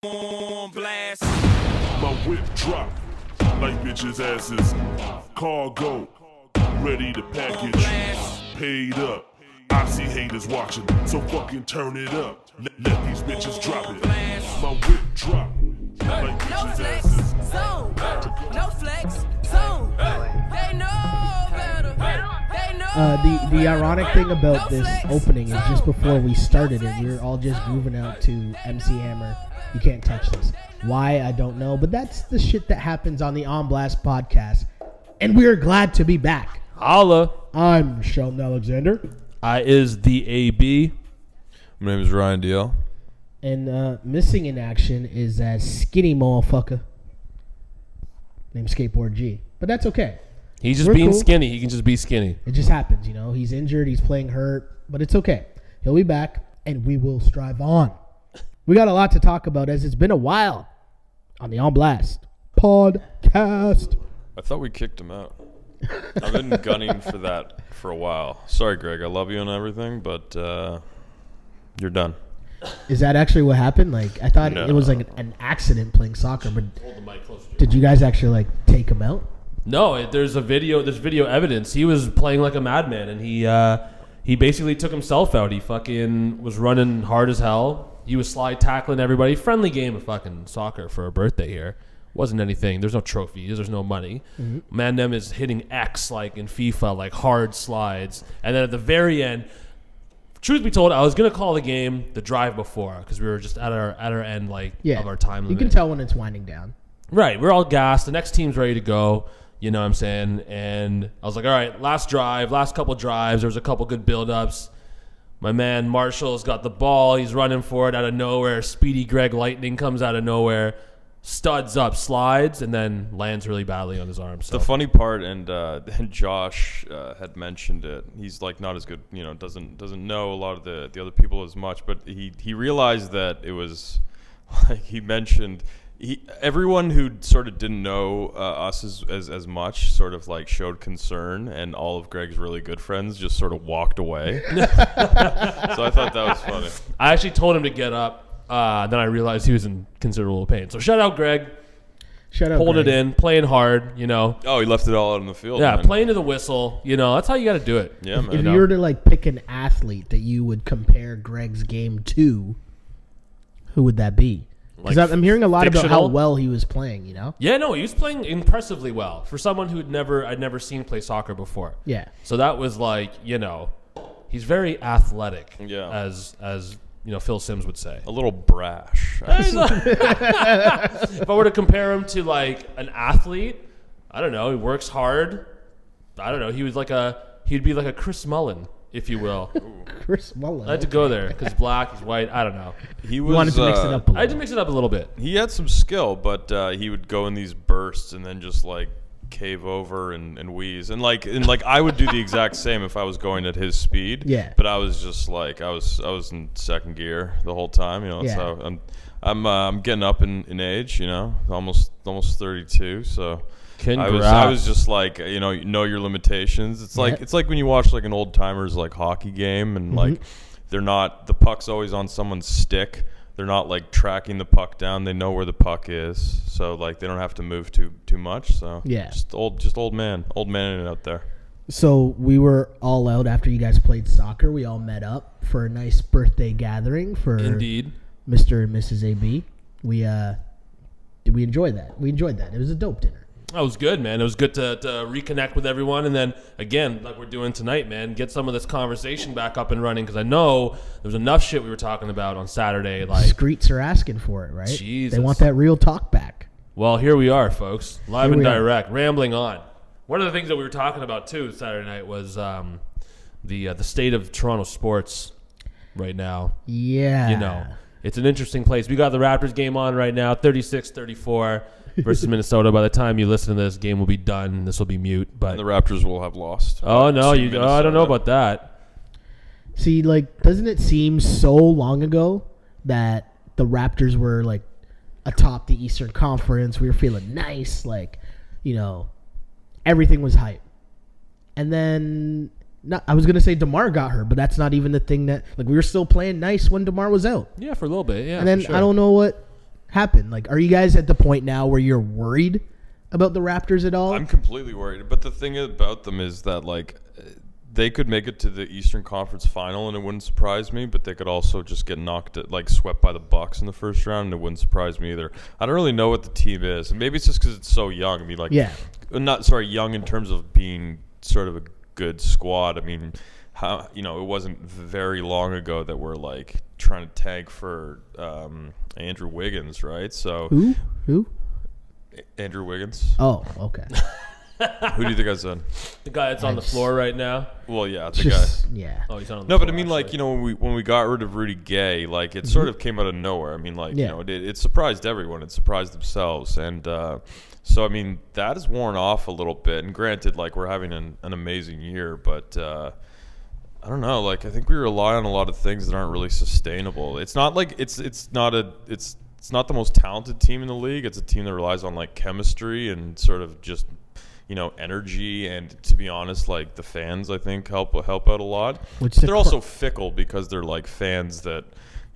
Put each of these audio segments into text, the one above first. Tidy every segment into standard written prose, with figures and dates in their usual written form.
On blast. My whip drop like bitches' asses. Cargo, ready to package. Paid up. I see haters watching, so fucking turn it up. Let these bitches drop it. My whip drop like bitches' asses. Zone. No flex. Zone. They know better. They know. The ironic thing about this opening is just before we started it, we were all just grooving out to MC Hammer. You can't touch this. Why, I don't know, but that's the shit that happens on the On Blast podcast, and we are glad to be back. Holla. I'm Sheldon Alexander. I is the AB. My name is Ryan DL. And missing in action is that skinny motherfucker named Skateboard G. But that's okay. He's just We're being cool. skinny. He can just be skinny. It just happens, you know. He's injured. He's playing hurt. But it's okay. He'll be back, and we will strive on. We got a lot to talk about as it's been a while on the On Blast podcast. I thought we kicked him out. I've been gunning for that for a while. Sorry, Greg. I love you and everything, but you're done. Is that actually what happened? Like, I thought No. it was like an accident playing soccer, but Hold the mic closer. did you guys actually like take him out? No, there's video evidence. He was playing like a madman, and he basically took himself out. He fucking was running hard as hell. He was slide tackling everybody. Friendly game of fucking soccer for a birthday here. Wasn't anything. There's no trophies. There's no money. Mm-hmm. Mandem is hitting X like in FIFA, like hard slides. And then at the very end, truth be told, I was gonna call the game the drive before because we were just at our end like of our time limit. You can tell when it's winding down. Right, we're all gassed. The next team's ready to go. You know what I'm saying? And I was like, all right, last couple drives. There was a couple good build-ups. My man Marshall's got the ball. He's running for it out of nowhere. Speedy Greg Lightning comes out of nowhere, studs up, slides, and then lands really badly on his arm. So. The funny part, and Josh had mentioned it. He's like not as good, you know, doesn't know a lot of the other people as much, but he realized that it was like he mentioned. Everyone who sort of didn't know us as much sort of like showed concern, and all of Greg's really good friends just sort of walked away. So I thought that was funny. I actually told him to get up. Then I realized he was in considerable pain. So shout out Greg. Shut up. Hold Greg. it in, playing hard, you know. Oh, he left it all out in the field. Yeah, man. playing to the whistle. You know, that's how you got to do it. Yeah, man. If you were to like pick an athlete that you would compare Greg's game to, who would that be? Because Like I'm hearing a lot about how fictional? well he was playing, you know? Yeah, no, he was playing impressively well for someone I'd never seen play soccer before. Yeah. So that was like, you know, he's very athletic. Yeah. As you know, Phil Simms would say. A little brash. If I were to compare him to like an athlete, I don't know. He works hard. I don't know. He'd be like a Chris Mullen, if you will. Chris Mullen. I had to go there because he's black, he's white. I don't know. He You was. wanted to mix it up a I had to little. mix it up a little bit. He had some skill, but he would go in these bursts and then just like cave over and wheeze, and like I would do the exact same if I was going at his speed. Yeah. But I was just like I was in second gear the whole time, you know. Yeah. So I'm getting up in age, you know, almost 32. So Congrats. I was just like, you know your limitations. It's like Yeah. it's like when you watch like an old timers like hockey game and like they're not, the puck's always on someone's stick. They're not like tracking the puck down. They know where the puck is, so like they don't have to move too much. So Yeah. just old man out there. So we were all out after you guys played soccer. We all met up for a nice birthday gathering for Indeed. Mr. and Mrs. AB. We enjoyed that. We enjoyed that. It was a dope dinner. That was good, man. It was good to reconnect with everyone. And then, again, like we're doing tonight, man, get some of this conversation back up and running because I know there was enough shit we were talking about on Saturday. Like, Streets are asking for it, right? Jesus. They want that real talk back. well, here we are, folks, live Here and we are. direct, rambling on. One of the things that we were talking about, too, Saturday night was the state of Toronto sports right now. Yeah. You know, it's an interesting place. We got the Raptors game on right now, 36-34 versus Minnesota. By the time you listen to this, game will be done. This will be mute. But And the Raptors will have lost. oh no, to I don't know Minnesota. about that. See, like, doesn't it seem so long ago that the Raptors were, like, atop the Eastern Conference? We were feeling nice. Like, you know, everything was hype. And then, I was going to say DeMar got hurt, but that's not even the thing that, like, we were still playing nice when DeMar was out. Yeah, for a little bit. Yeah, and then for sure. I don't know what happen? Like, are you guys at the point now where you're worried about the Raptors at all? I'm completely worried. But the thing about them is that, like, they could make it to the Eastern Conference Final, and it wouldn't surprise me. But they could also just get swept by the Bucks in the first round, and it wouldn't surprise me either. I don't really know what the team is, and maybe it's just because it's so young. I mean, like, young in terms of being sort of a good squad. I mean, it wasn't very long ago that we're like trying to tank for Andrew Wiggins, right? So who? Andrew Wiggins. Oh, okay. Who do you think I said? The guy that's on the floor right now. Well, yeah, the guy. Yeah. Oh, he's on the No, floor, but I mean, actually. like, when we got rid of Rudy Gay, like, it sort of came out of nowhere. I mean, like, it surprised everyone. It surprised themselves, and so I mean that has worn off a little bit. And granted, like, we're having an amazing year, but I don't know. Like, I think we rely on a lot of things that aren't really sustainable. It's not like it's not the most talented team in the league. It's a team that relies on, like, chemistry and sort of just, energy, and to be honest, like, the fans, I think, help out a lot. They're also fickle because they're, like, fans that,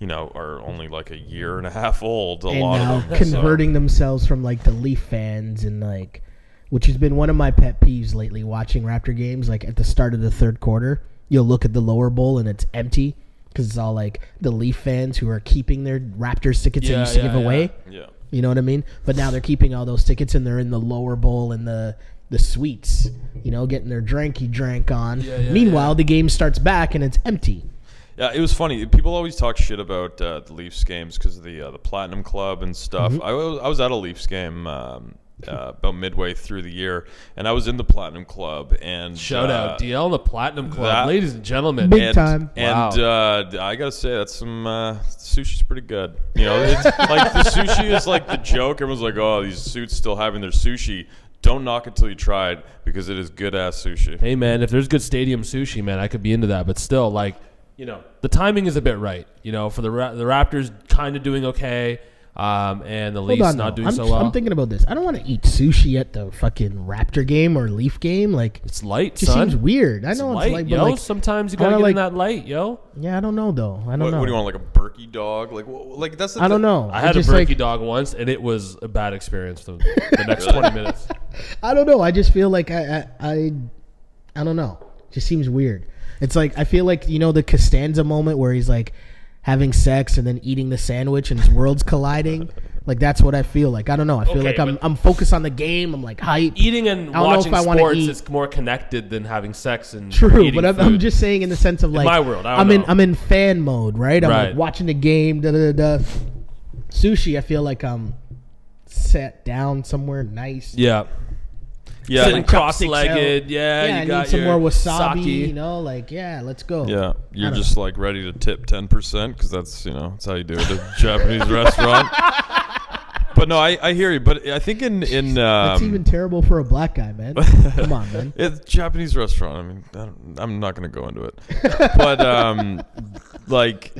are only like a year and a half old. A lot of them converting themselves from, like, the Leaf fans, and, like, which has been one of my pet peeves lately, watching Raptor games. Like, at the start of the third quarter, you'll look at the lower bowl and it's empty because it's all, like, the Leaf fans who are keeping their Raptors tickets they used to give away. Yeah. You know what I mean? But now they're keeping all those tickets, and they're in the lower bowl and the suites, getting their drank on. Meanwhile, the game starts back and it's empty. Yeah, it was funny. People always talk shit about the Leafs games because of the Platinum Club and stuff. Mm-hmm. I was at a Leafs game about midway through the year, and I was in the Platinum Club. And shout out DL, the Platinum Club, ladies and gentlemen, big time. And wow. I gotta say, that's some sushi's pretty good. It's like the sushi is like the joke. Everyone's like, "Oh, these suits still having their sushi." Don't knock it till you try it, because it is good ass sushi. Hey man, if there's good stadium sushi, man, I could be into that. But still, like, the timing is a bit right. For the Raptors kind of doing okay, and the Leafs not doing so well. I'm thinking about this. I don't want to eat sushi at the fucking Raptor game or Leaf game. Like, it's light, it just son. seems weird. I know light, it's light, yo. but, like, Sometimes you gotta get in that light, yo. Yeah, I don't know though. I don't know. What do you want, like a Berkey dog? Like that's. I don't know. I had a Berkey dog once, and it was a bad experience for the next 20 minutes. I don't know. I just feel like I don't know. It just seems weird. It's like, I feel like, the Costanza moment where he's like having sex and then eating the sandwich and his worlds colliding. Like, that's what I feel like. I don't know. I feel like I'm focused on the game. I'm like hype. Eating and watching sports is more connected than having sex and true. But I'm just saying in the sense of, like, in my world, I'm in fan mode, right? I'm like watching the game. Sushi, I feel like I'm sat down somewhere nice. Yeah. Yeah, Sitting cross-legged. Yeah, you got some more wasabi. sake. Let's go. Yeah, you're just like ready to tip 10% because that's that's how you do it at a Japanese restaurant. But no, I hear you. But I think in that's even terrible for a black guy, man. Come on, man. It's a Japanese restaurant. I mean, I'm not going to go into it. But like,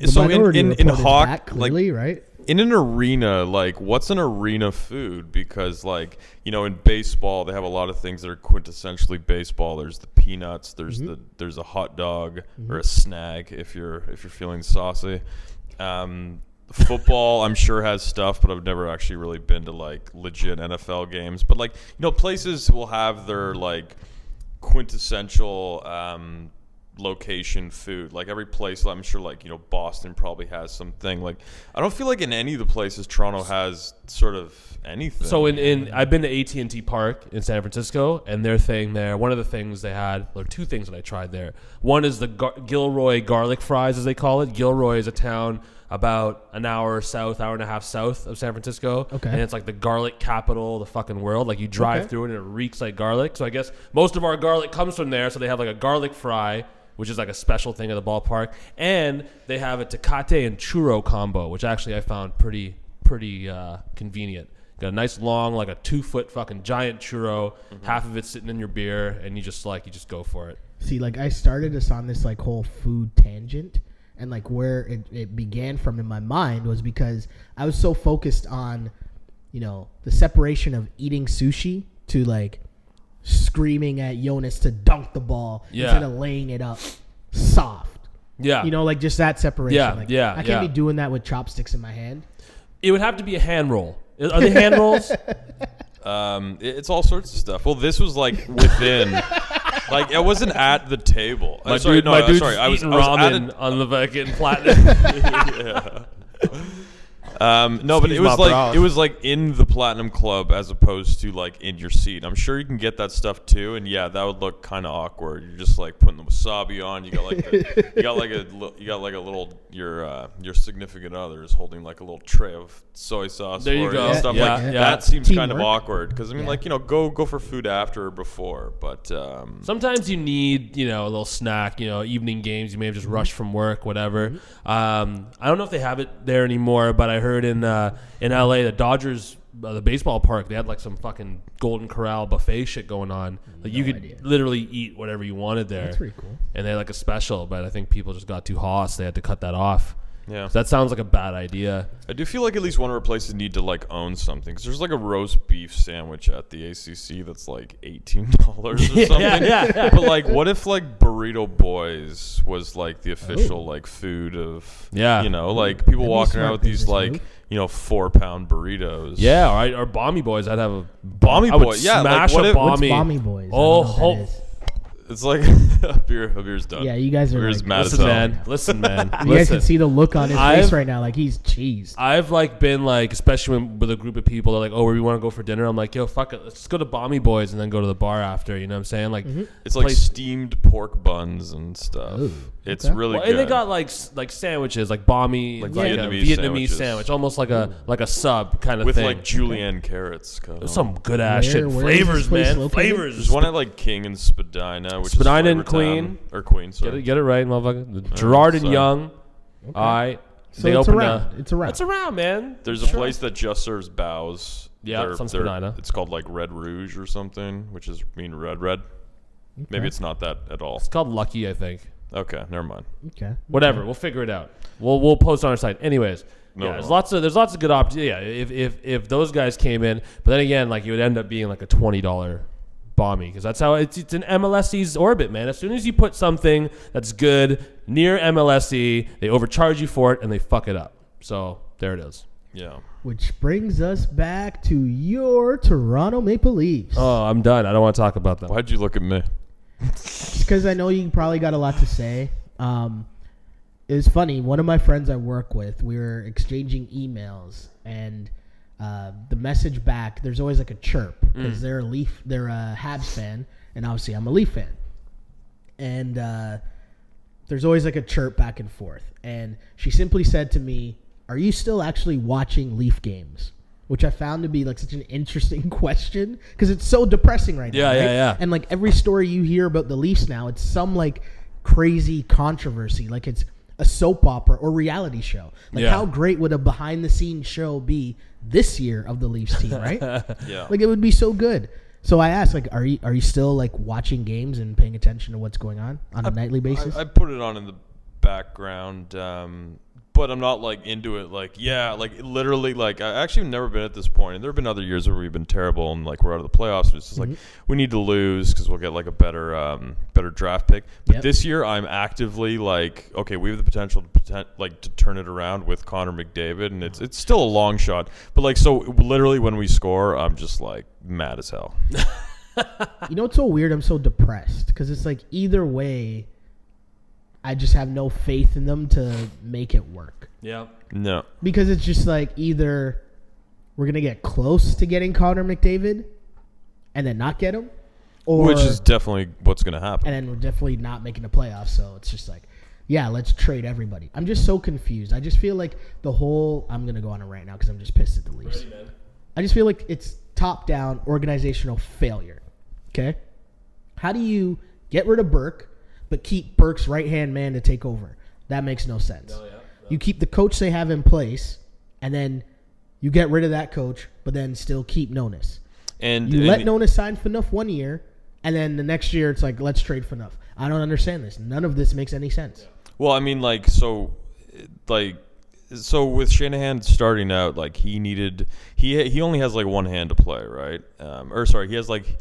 so in hockey, clearly, right? In an arena, like, what's an arena food? Because, like, in baseball, they have a lot of things that are quintessentially baseball. There's the peanuts. There's there's a hot dog or a snag if you're feeling saucy. Football, I'm sure, has stuff, but I've never actually really been to, like, legit NFL games. But, like, places will have their, like, quintessential location food. Like, every place, I'm sure, like, Boston probably has something. Like, I don't feel like in any of the places Toronto has sort of anything. So I've been to AT&T Park in San Francisco, and their thing there, one of the things they had, or two things that I tried there. One is the Gilroy garlic fries, as they call it. Gilroy is a town about an hour and a half south of San Francisco. Okay. And it's like the garlic capital of the fucking world. Like, you drive through it and it reeks like garlic. So I guess most of our garlic comes from there. So they have like a garlic fry, which is like a special thing at the ballpark. And they have a Tecate and churro combo, which actually I found pretty convenient. Got a nice long, like a 2-foot fucking giant churro, half of it sitting in your beer, and you just go for it. See, like, I started us on this, like, whole food tangent, and, like, where it began from in my mind was because I was so focused on, the separation of eating sushi to, like, screaming at Jonas to dunk the ball instead of laying it up soft. Yeah. Like, just that separation. Yeah, like, yeah, I can't be doing that with chopsticks in my hand. It would have to be a hand roll. Are they hand rolls? It's all sorts of stuff. Well, this was like within, like it wasn't at the table. My dude's eating ramen on the fucking platinum. Yeah. No, but it was like in the Platinum Club as opposed to like in your seat. I'm sure you can get that stuff too, and yeah, that would look kind of awkward. You're just like putting the wasabi on. You got like a little your significant other is holding like a little tray of soy sauce. There you go. And stuff Yeah, like yeah. that seems kind of Teamwork. awkward because I mean like go for food after or before, but Sometimes you need, a little snack, evening games. You may have just rushed from work, whatever. I don't know if they have it there anymore, but I heard in LA, the Dodgers, the baseball park, they had like some fucking Golden Corral buffet shit going on. Like you could literally eat whatever you wanted there. That's pretty cool. And they had like a special, but I think people just got too hoss. They had to cut that off. yeah. So that sounds like a bad idea. I do feel like at least one of our places need to like own something because there's like a roast beef sandwich at the ACC that's like $18 or something. yeah. But like, what if like Burrito Boys was like the official like food of like people That'd be walking smart around with these business like move. 4-pound burritos. Yeah, or Bommy Boys. I'd have a Bommy I would Boy. Yeah, like, smash what a if- What's Bommy. Bommy Boys? Oh, I don't know what that is. It's like a beer's done. Yeah, you guys are Beer's like, mad as Listen, hell. man. you guys can see the look on his I've- face right now, like he's cheesed. I've like been like, especially with a group of people, they're like, oh, where we want to go for dinner. I'm like, yo, fuck it, let's just go to Bommy Boys and then go to the bar after. You know what I'm saying? Like, It's like place- steamed pork buns and stuff. Ooh, It's okay. really Well, good. and they got like sandwiches, like Bommy, Like like a Vietnamese Vietnamese sandwiches. sandwich, almost like a sub kind of with thing. like julienne carrots. Kind of. Some good ass Where- shit, where is flavors, this place man, located? flavors. There's one at like King and Spadina, which Spadina is and Queen. Or Queen, sorry. Get it right, motherfucker. Gerard and sorry. Young. All right. So They it's opened around. It's around. It's around, man. There's a place that just serves bows. Yeah, some Spadina. It's called like Red Rouge or something, which is mean red. Maybe it's not that at all. It's called Lucky, I think. Okay, never mind. Okay. Whatever, we'll figure it out. We'll post on our site. Anyways, No, there's no. lots of good options. Yeah, if those guys came in, but then again, like it would end up being like a $20 Bommy because that's how it's an MLSE's orbit, man. As soon as you put something that's good near MLSE, they overcharge you for it and they fuck it up. So there it is. Yeah. Which brings us back to your Toronto Maple Leafs. Oh, I'm done. I don't want to talk about them. Why'd you look at me? Because I know you probably got a lot to say. It was funny. One of my friends I work with, we were exchanging emails, and the message back, there's always like a chirp because they're a Habs fan, and obviously I'm a Leaf fan. And there's always like a chirp back and forth. And she simply said to me, "Are you still actually watching Leaf games?" Which I found to be like such an interesting question because it's so depressing right now. Yeah, right? yeah. And like every story you hear about the Leafs now, it's some like crazy controversy, like it's a soap opera or reality show. Like Yeah. how great would a behind the scenes show be this year of the Leafs team, right? Yeah. Like it would be so good. So I asked, like, are you still like watching games and paying attention to what's going on a nightly basis? I put it on in the background, but I'm not like into it. Like, yeah, like literally, like I actually have never been at this point. And there have been other years where we've been terrible and like we're out of the playoffs. And it's just like we need to lose because we'll get like a better draft pick. But Yep. this year, I'm actively like, okay, we have the potential to turn it around with Connor McDavid, and it's still a long shot. But like, so literally when we score, I'm just like mad as hell. You know what's so weird? I'm so depressed because it's like either way, I just have no faith in them to make it work. Yeah. No. Because it's just like either we're going to get close to getting Connor McDavid and then not get him, or Which is definitely what's going to happen. and then we're definitely not making the playoffs. So it's just like, yeah, let's trade everybody. I'm just so confused. I just feel like I'm going to go on a rant now because I'm just pissed at the Leafs. I just feel like it's top-down organizational failure. Okay? How do you get rid of Burke but keep Burke's right-hand man to take over? That makes no sense. You keep the coach they have in place, and then you get rid of that coach, but then still keep Nonis. And You let Nonis sign Phaneuf 1 year, and then the next year it's like, let's trade Phaneuf. I don't understand this. None of this makes any sense. Well, I mean, so with Shanahan starting out, like he only has like one hand to play, right? He has like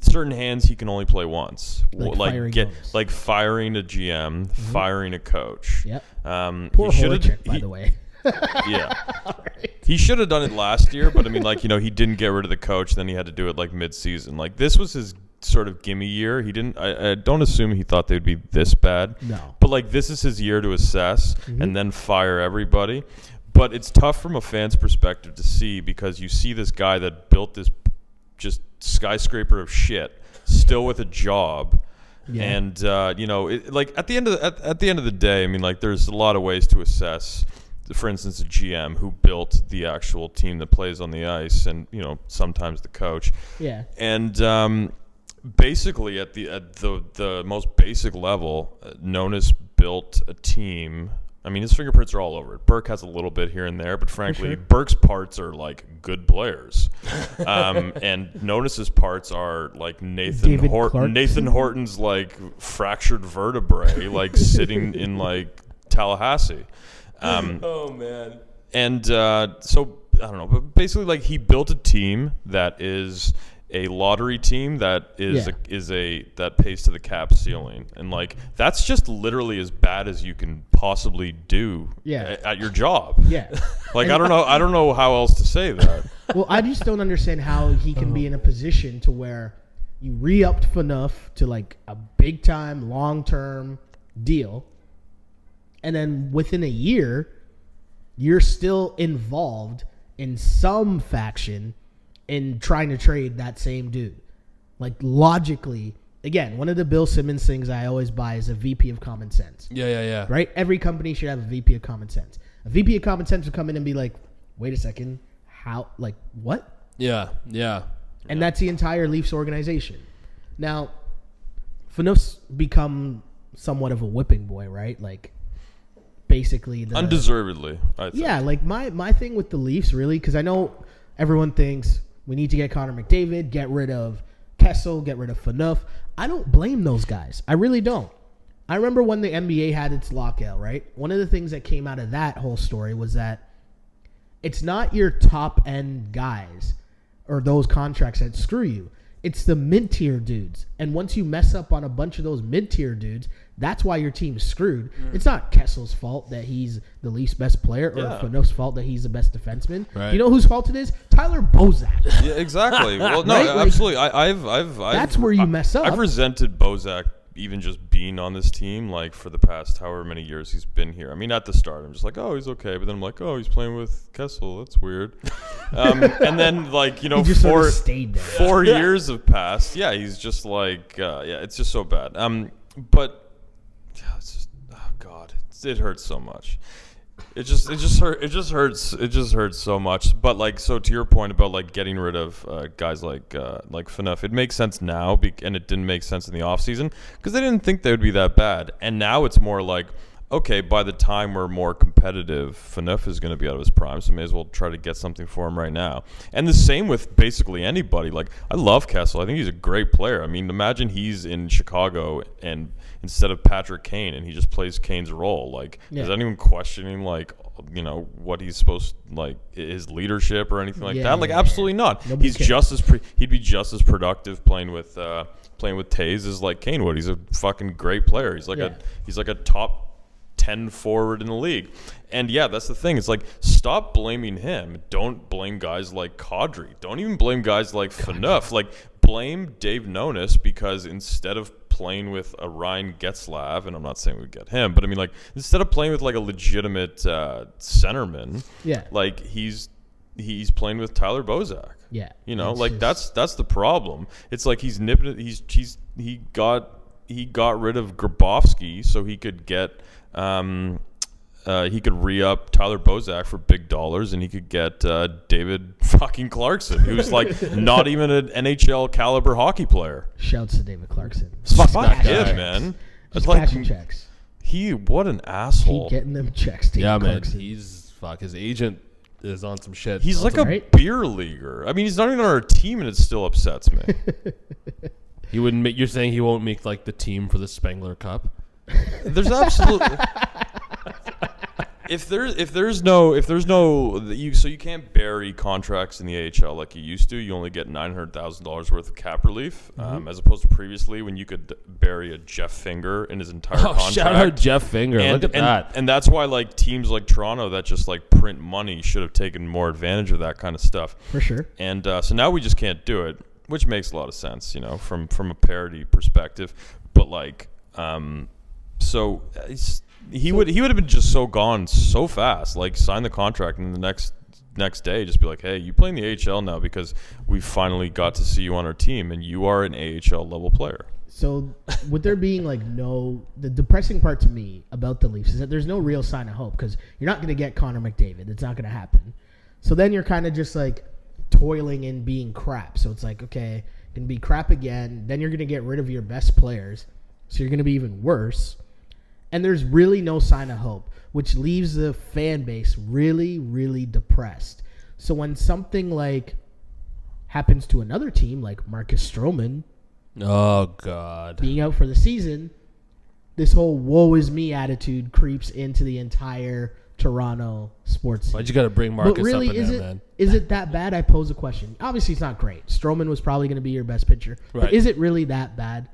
certain hands he can only play once. Like firing Nonis. Like firing a GM, firing a coach. Yep. Poor Poor Horacek, by the way. Yeah. He should have done it last year, but I mean, like, he didn't get rid of the coach. Then he had to do it like mid-season. Like, this was his sort of gimme year. He didn't. I don't assume he thought they'd be this bad. No. But like, this is his year to assess and then fire everybody. But it's tough from a fan's perspective to see, because you see this guy that built this just skyscraper of shit still with a job. Yeah. And like at the end of the day, I mean, like, there's a lot of ways to assess. For instance, a GM who built the actual team that plays on the ice, and sometimes the coach. Yeah. And basically, at the most basic level, Nonis built a team. I mean, his fingerprints are all over it. Burke has a little bit here and there, but frankly, Burke's parts are like good players, and Nonis's parts are like Nathan Horton's like fractured vertebrae, like sitting in like Tallahassee. Oh man! And so I don't know, but basically, like, he built a team that is a lottery team that that pays to the cap ceiling, and like, that's just literally as bad as you can possibly do at your job. Yeah, like, I don't know how else to say that. Well, I just don't understand how he can be in a position to where you re-upped Phaneuf to like a big time, long term deal. And then within a year, you're still involved in some faction in trying to trade that same dude. Like, logically, again, one of the Bill Simmons things I always buy is a VP of common sense. Yeah. Right? Every company should have a VP of common sense. A VP of common sense would come in and be like, wait a second, how, like, what? Yeah. And that's the entire Leafs organization. Now, Phaneuf's become somewhat of a whipping boy, right? Like, basically undeservedly, I think. Yeah, like my thing with the Leafs, really, because I know everyone thinks we need to get Connor McDavid, get rid of Kessel, get rid of Phaneuf. I don't blame those guys. I really don't. I remember when the NBA had its lockout, right? One of the things that came out of that whole story was that it's not your top end guys or those contracts that screw you. It's the mid-tier dudes. And once you mess up on a bunch of those mid-tier dudes, that's why your team is screwed. It's not Kessel's fault that he's the Leafs' best player, or Phaneuf's fault that he's the best defenseman. Right. You know whose fault it is? Tyler Bozak. Yeah, exactly. Well, no, right? Absolutely. I've that's where you mess up. I've resented Bozak even just being on this team, like, for the past however many years he's been here. I mean, at the start, I'm just like, oh, he's okay. But then I'm like, oh, he's playing with Kessel. That's weird. And then, like, 4 years have passed. Yeah, he's just like, it's just so bad. But it's just, oh God, it hurts so much. It just hurts so much. But, like, so to your point about, like, getting rid of guys like Phaneuf, it makes sense now, and it didn't make sense in the offseason because they didn't think they would be that bad. And now it's more like, okay, by the time we're more competitive, Phaneuf is going to be out of his prime, so may as well try to get something for him right now. And the same with basically anybody. Like, I love Kessel. I think he's a great player. I mean, imagine he's in Chicago and instead of Patrick Kane, and he just plays Kane's role. Like, is anyone questioning, like, what he's supposed, like, his leadership or anything like that? Like, absolutely not. He's he'd be just as productive playing with Taves as like Kane would. He's a fucking great player. He's like a top 10 forward in the league. And that's the thing. It's like, stop blaming him. Don't blame guys like Kadri. Don't even blame guys like Phaneuf. Like, blame Dave Nonis, because instead of playing with a Ryan Getzlav, and I'm not saying we get him, but I mean, like, instead of playing with like a legitimate centerman, like, he's playing with Tyler Bozak. Yeah. Like, that's the problem. It's like he's nipping it. He got rid of Grabowski so he could get he could re-up Tyler Bozak for big dollars, and he could get David fucking Clarkson, who's like not even an NHL caliber hockey player. Shouts to David Clarkson. Fuck that kid, man. Just cashing checks. What an asshole. Keep getting them checks, David Clarkson. Man. His agent is on some shit. He's like a beer leaguer. I mean, he's not even on our team, and it still upsets me. He wouldn't make. You're saying he won't make like the team for the Spengler Cup? There's absolutely. if there's no so you can't bury contracts in the AHL like you used to. You only get $900,000 worth of cap relief, as opposed to previously when you could bury a Jeff Finger in his entire contract. Shout out Jeff Finger! Look at that. And that's why like teams like Toronto that just like print money should have taken more advantage of that kind of stuff. For sure. And so now we just can't do it, which makes a lot of sense, from a parity perspective. But like, so. He would have been just so gone so fast, like sign the contract and the next day just be like, hey, you play in the AHL now because we finally got to see you on our team and you are an AHL level player. So with there being like the depressing part to me about the Leafs is that there's no real sign of hope because you're not going to get Connor McDavid. It's not going to happen. So then you're kind of just like toiling in being crap. So it's like, okay, going to be crap again. Then you're going to get rid of your best players. So you're going to be even worse. And there's really no sign of hope, which leaves the fan base really, really depressed. So when something like happens to another team, like Marcus Stroman, oh God, being out for the season, this whole woe is me attitude creeps into the entire Toronto sports scene. Why'd you got to bring Marcus but really, up in there, man? Is it that bad? I pose a question. Obviously, it's not great. Stroman was probably going to be your best pitcher. Right. But is it really that bad?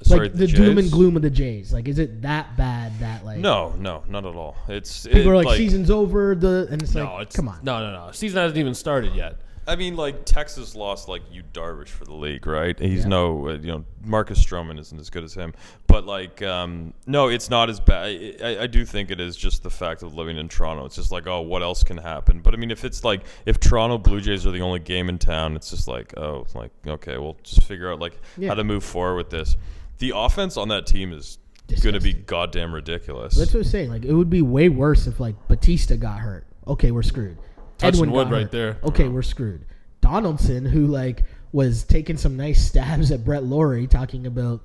Sorry, like the doom and gloom of the Jays. Like, is it that bad that like? No, not at all. People are like, season's over. And it's like, come on. No. Season hasn't even started yet. I mean, like Texas lost like Yu Darvish for the league, right? He's Marcus Stroman isn't as good as him, but like, no, it's not as bad. I do think it is just the fact of living in Toronto. It's just like, oh, what else can happen? But I mean, if it's like if Toronto Blue Jays are the only game in town, it's just like, oh, like okay, we'll just figure out like how to move forward with this. The offense on that team is going to be goddamn ridiculous. That's what I'm saying. Like, it would be way worse if, like, Batista got hurt. Okay, we're screwed. Touching Edwin wood got right hurt. there. Okay, we're screwed. Donaldson, who, like, was taking some nice stabs at Brett Laurie, talking about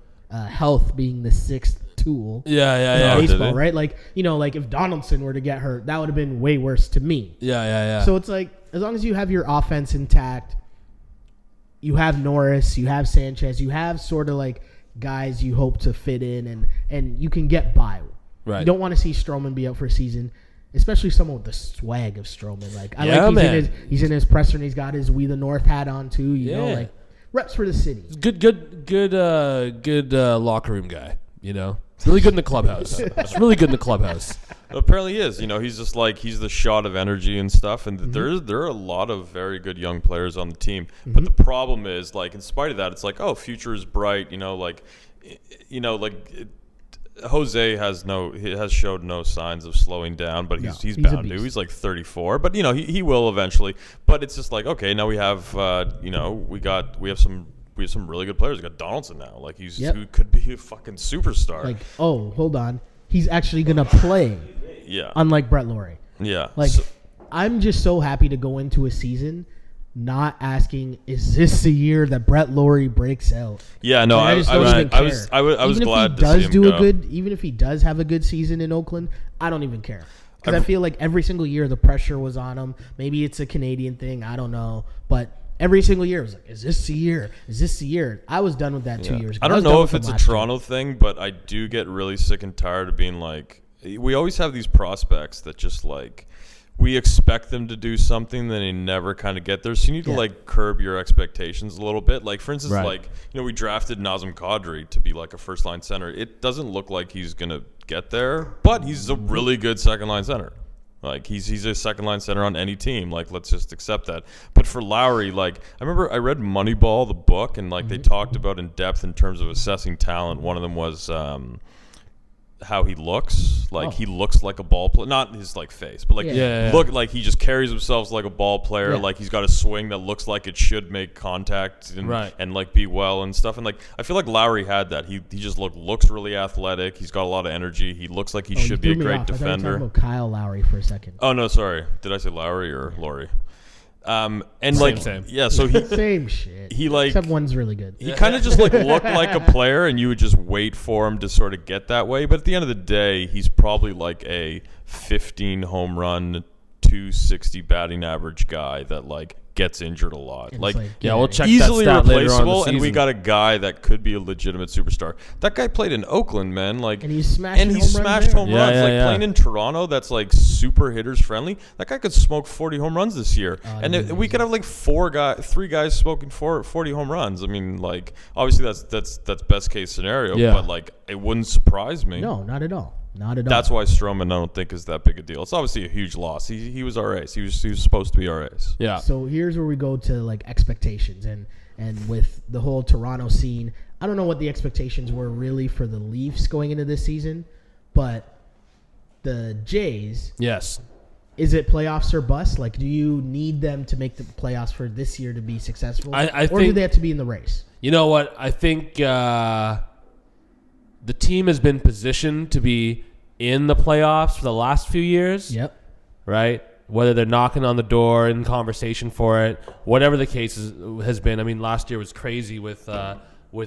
health being the sixth tool. Yeah. In baseball, right? Like, like if Donaldson were to get hurt, that would have been way worse to me. Yeah. So it's like, as long as you have your offense intact, you have Norris, you have Sanchez, you have sort of, like, guys you hope to fit in and you can get by. Right. You don't want to see Stroman be out for a season, especially someone with the swag of Stroman. Like he's in his presser and he's got his We the North hat on too. You know, like reps for the city. Good locker room guy. Really good in the clubhouse. It's really good in the clubhouse. Apparently he is. He's just like he's the shot of energy and stuff. And there are a lot of very good young players on the team. But the problem is, like, in spite of that, it's like, oh, future is bright. Jose has showed no signs of slowing down, but he's bound to. He's like 34, but he will eventually. But it's just like, okay, now we have we have some really good players. We got Donaldson now, like who could be a fucking superstar. Like, oh, hold on, he's actually gonna play. Yeah. Unlike Brett Laurie. Yeah. Like, I'm just so happy to go into a season not asking, is this the year that Brett Laurie breaks out? Yeah, no, I was glad to see him go. Even if he does have a good season in Oakland, I don't even care. Because I feel like every single year the pressure was on him. Maybe it's a Canadian thing, I don't know. But every single year it was like, is this the year? Is this the year? I was done with that 2 years ago. I don't know if it's a Toronto thing, but I do get really sick and tired of being like, we always have these prospects that just like, we expect them to do something, then they never kind of get there. So you need to like curb your expectations a little bit. Like, for instance, we drafted Nazem Kadri to be like a first line center. It doesn't look like he's gonna get there, but he's a really good second line center. Like he's a second line center on any team. Like, let's just accept that. But for Lowry, like, I remember I read Moneyball, the book, and like they talked about in depth in terms of assessing talent. One of them was how he looks. Like he looks like a ball player, not his like face, but like look like he just carries himself like a ball player. Like he's got a swing that looks like it should make contact and like be well and stuff. And like I feel like Lowry had that. He just looks really athletic. He's got a lot of energy. He looks like he should be a great defender. I thought you were talking about Kyle Lowry for a second. Oh no, sorry. Did I say Lowry or Laurie? And same. Yeah, so he same shit. He like except one's really good. He kind of just like looked like a player, and you would just wait for him to sort of get that way. But at the end of the day, he's probably like a 15 home run, 260 batting average guy that like gets injured a lot. And Like, it's we'll check easily that stat later on in the replaceable, and we season. got a guy that could be a legitimate superstar. That guy played in Oakland, man. Like, And he's smashing and he home runs smashed there. home Yeah, runs. yeah, Like yeah. playing in Toronto, that's like super hitters friendly. That guy could smoke 40 home runs this year, and we could have like three guys smoking 40 home runs. I mean, like, obviously that's best case scenario, Yeah. but like it wouldn't surprise me. No, not at all. Not at all. That's why Stroman I don't think is that big a deal. It's obviously a huge loss. He was our ace. He was supposed to be our ace. Yeah. So here's where we go to like expectations and with the whole Toronto scene. I don't know what the expectations were really for the Leafs going into this season, but the Jays, Yes. is it playoffs or bust? Like, do you need them to make the playoffs for this year to be successful? I or do think- they have to be in the race? You know what? I think the team has been positioned to be in the playoffs for the last few years. Yep. Right? Whether they're knocking on the door in conversation for it, whatever the case has been. I mean, last year was crazy with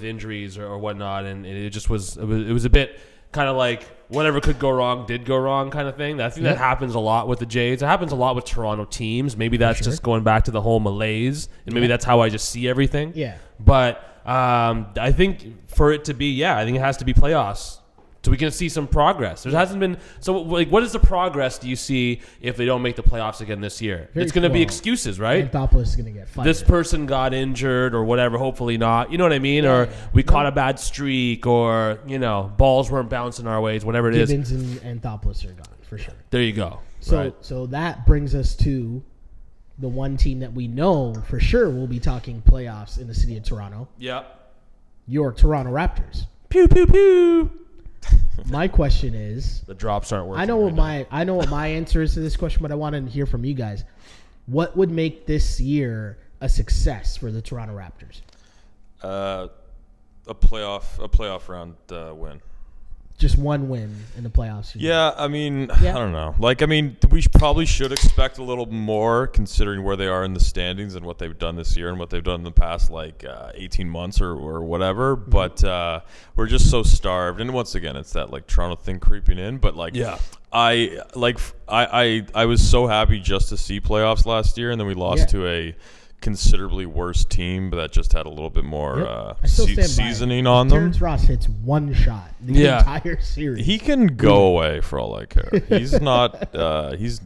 injuries or whatnot, and it just was it was a bit kind of like whatever could go wrong did go wrong kind of thing. I think that happens a lot with the Jays. It happens a lot with Toronto teams. Maybe that's just going back to the whole malaise, and maybe that's how I just see everything. Yeah. But I think for it to be, I think it has to be playoffs. So we can see some progress. There hasn't been. So, like, what is the progress do you see if they don't make the playoffs again this year? It's going to be excuses, right? Anthopoulos is going to get fired. This person got injured or whatever. Hopefully not. You know what I mean? Or we caught a bad streak, or balls weren't bouncing our ways. Whatever it is. Gibbons and Anthopoulos are gone for sure. There you go. So that brings us to the one team that we know for sure will be talking playoffs in the city of Toronto. Yeah. Your Toronto Raptors. Pew pew pew. My question is, The drops aren't working. I know what my answer is to this question, but I want to hear from you guys. What would make this year a success for the Toronto Raptors? A playoff round win. Just one win in the playoffs. Yeah, I mean, Yeah. I don't know. Like, I mean, we probably should expect a little more considering where they are in the standings and what they've done this year and what they've done in the past, 18 months or whatever. Mm-hmm. But we're just so starved. And once again, it's that, Toronto thing creeping in. But, I was so happy just to see playoffs last year, and then we lost to a considerably worse team, but that just had a little bit more I still stand by it. seasoning on them. Terrence Ross hits one shot the entire series. He can go away for all I care. He's not. He's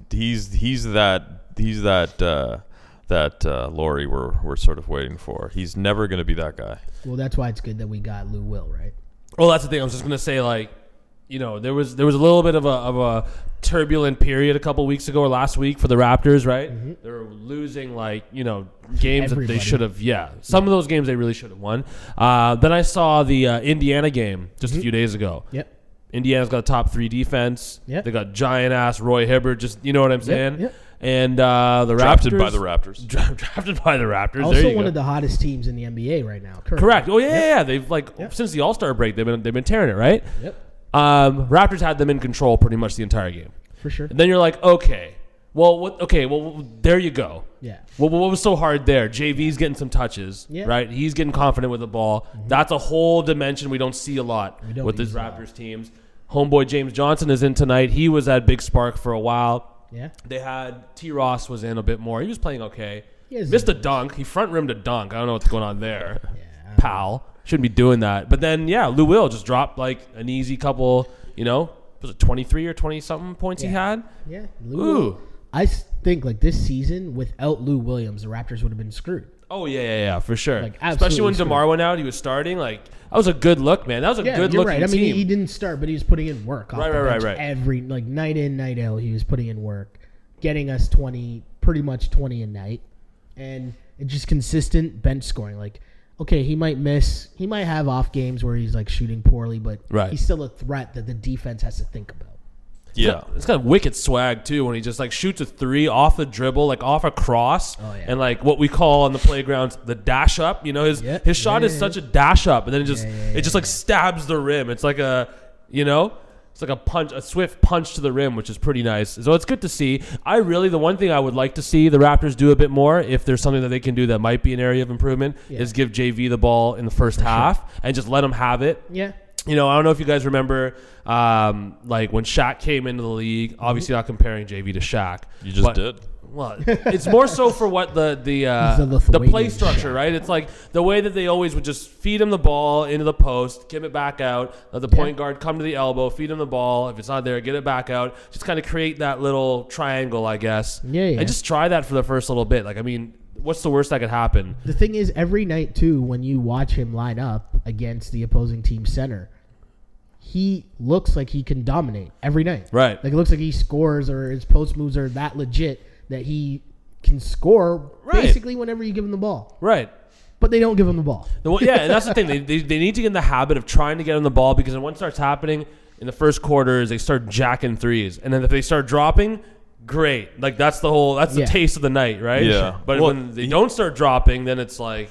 that Laurie we're sort of waiting for. He's never going to be that guy. Well, that's why it's good that we got Lou Will, right? Well, that's the thing. I was just gonna say, there was a little bit of a turbulent period a couple weeks ago or last week for the Raptors, right? Mm-hmm. They were losing games that Everybody. they should have. Yeah, some of those games they really should have won. Then I saw the Indiana game just a few days ago. Yep. Indiana's got a top 3 defense. Yep. They got giant ass Roy Hibbert. Just you know what I'm saying. Yep. And the Drafted Raptors by the Raptors. drafted by the Raptors. There Also you one go. of the hottest teams in the NBA right now. Correct. Oh yeah, Yep. yeah. They've since the All-Star break, they've been tearing it, right? Yep. Raptors had them in control pretty much the entire game. For sure. And then you're like, okay, well, there you go. Yeah. Well, what was so hard there? JV's getting some touches, Yeah. right? He's getting confident with the ball. That's a whole dimension we don't see a lot don't with these use a lot. Raptors teams. Homeboy James Johnson is in tonight. He was that big spark for a while. Yeah. They had T. Ross was in a bit more. He was playing okay. He has Missed a dunk. He front rimmed a dunk. I don't know what's going on there. Yeah. Pal. Shouldn't be doing that. But then, Lou Will just dropped an easy couple, was it 23 or 20-something points he had? Yeah. Ooh. I think this season, without Lou Williams, the Raptors would have been screwed. Oh, yeah, for sure. Absolutely Especially when screwed. DeMar went out, he was starting. That was a good look, man. That was a good you're looking right. I mean, team. he didn't start, but he was putting in work. Off Right, the right, bench right. Every night in, night out, he was putting in work, getting us pretty much 20 a night, and it's just consistent bench scoring. Okay, he might have off games where he's shooting poorly, but Right. he's still a threat that the defense has to think about. Yeah. It's got wicked swag, too, when he just, shoots a 3 off the dribble, off a cross. Oh, yeah. And, what we call on the playgrounds, the dash up. His shot is such a dash up, and then it just stabs the rim. It's like it's like a punch, a swift punch to the rim, which is pretty nice. So it's good to see. The one thing I would like to see the Raptors do a bit more, if there's something that they can do that might be an area of improvement, is give JV the ball in the first half and just let him have it. Yeah. I don't know if you guys remember, when Shaq came into the league. Obviously, not comparing JV to Shaq. You just did. Well, it's more so for what the play structure, right? It's like the way that they always would just feed him the ball into the post, give it back out, let the point guard come to the elbow, feed him the ball. If it's not there, get it back out. Just kind of create that little triangle, I guess. Yeah. And just try that for the first little bit. Like, I mean, what's the worst that could happen? The thing is, every night, too, when you watch him line up against the opposing team center, he looks like he can dominate every night. Right. Like, it looks like he scores or his post moves are that legit that he can score basically whenever you give him the ball. Right. But they don't give him the ball. Yeah, and that's the thing. They need to get in the habit of trying to get him the ball, because then once it starts happening in the first quarters, they start jacking threes. And then if they start dropping, great. Like, that's the taste of the night, right? Yeah. But when they don't start dropping, then it's like...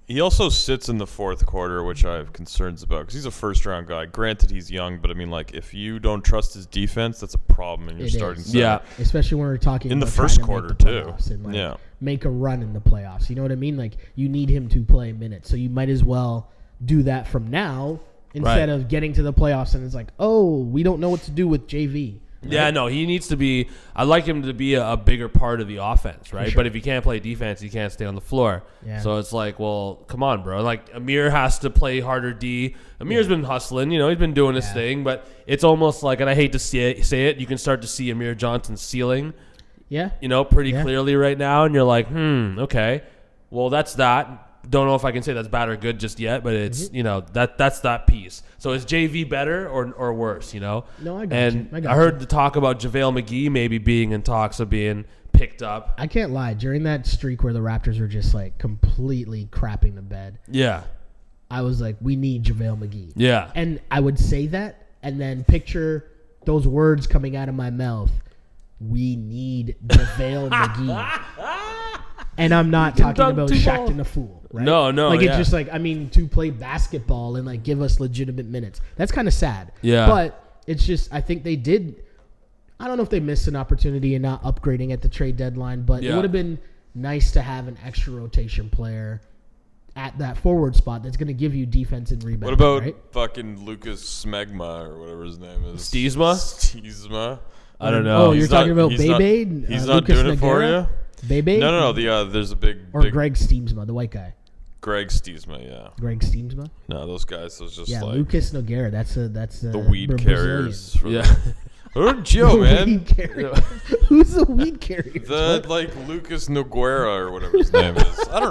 He also sits in the fourth quarter, which I have concerns about, because he's a first-round guy. Granted, he's young, but I mean, like, if you don't trust his defense, that's a problem in your starting center. Yeah. Especially when we're talking in about the first trying to quarter, make the too. playoffs and, like, Yeah. make a run in the playoffs. You know what I mean? Like, you need him to play minutes, so you might as well do that from now instead of getting to the playoffs and it's like, oh, we don't know what to do with JV. Right? Yeah, no, he needs to be. I like him to be a bigger part of the offense, right? Sure. But if he can't play defense, he can't stay on the floor. Yeah. So it's like, well, come on, bro. Like, Amir has to play harder D. Amir's been hustling, he's been doing his thing, but it's almost like, and I hate to say it, you can start to see Amir Johnson's ceiling, pretty clearly right now, and you're like, okay, well, that's that. Don't know if I can say that's bad or good just yet, but it's that's that piece. So is JV better or worse? No, I got and you. I heard the talk about JaVale McGee maybe being in talks of being picked up. I can't lie. During that streak where the Raptors were just like completely crapping the bed, I was like, we need JaVale McGee. Yeah, and I would say that, and then picture those words coming out of my mouth. We need JaVale McGee. And I'm not talking about Shaqtin' a fool, right? No. Like, it's just like, I mean, to play basketball and, like, give us legitimate minutes. That's kind of sad. Yeah. But it's just, I think they did, I don't know if they missed an opportunity in not upgrading at the trade deadline, but it would have been nice to have an extra rotation player at that forward spot that's going to give you defense and rebound. What about fucking Lucas Smegma or whatever his name is? Stiesma? I don't know. Oh, you're talking about Bebe? He's not doing it for you? Bebe? No. There's a big... Or Greg Stiemsma, the white guy. Greg Stiemsma, yeah. Greg Stiemsma? No, those guys, those just like... Lucas Nogueira, that's the weed carriers. Joe, man. Weed carrier. Who's the weed carrier? Lucas Nogueira or whatever his name is. I don't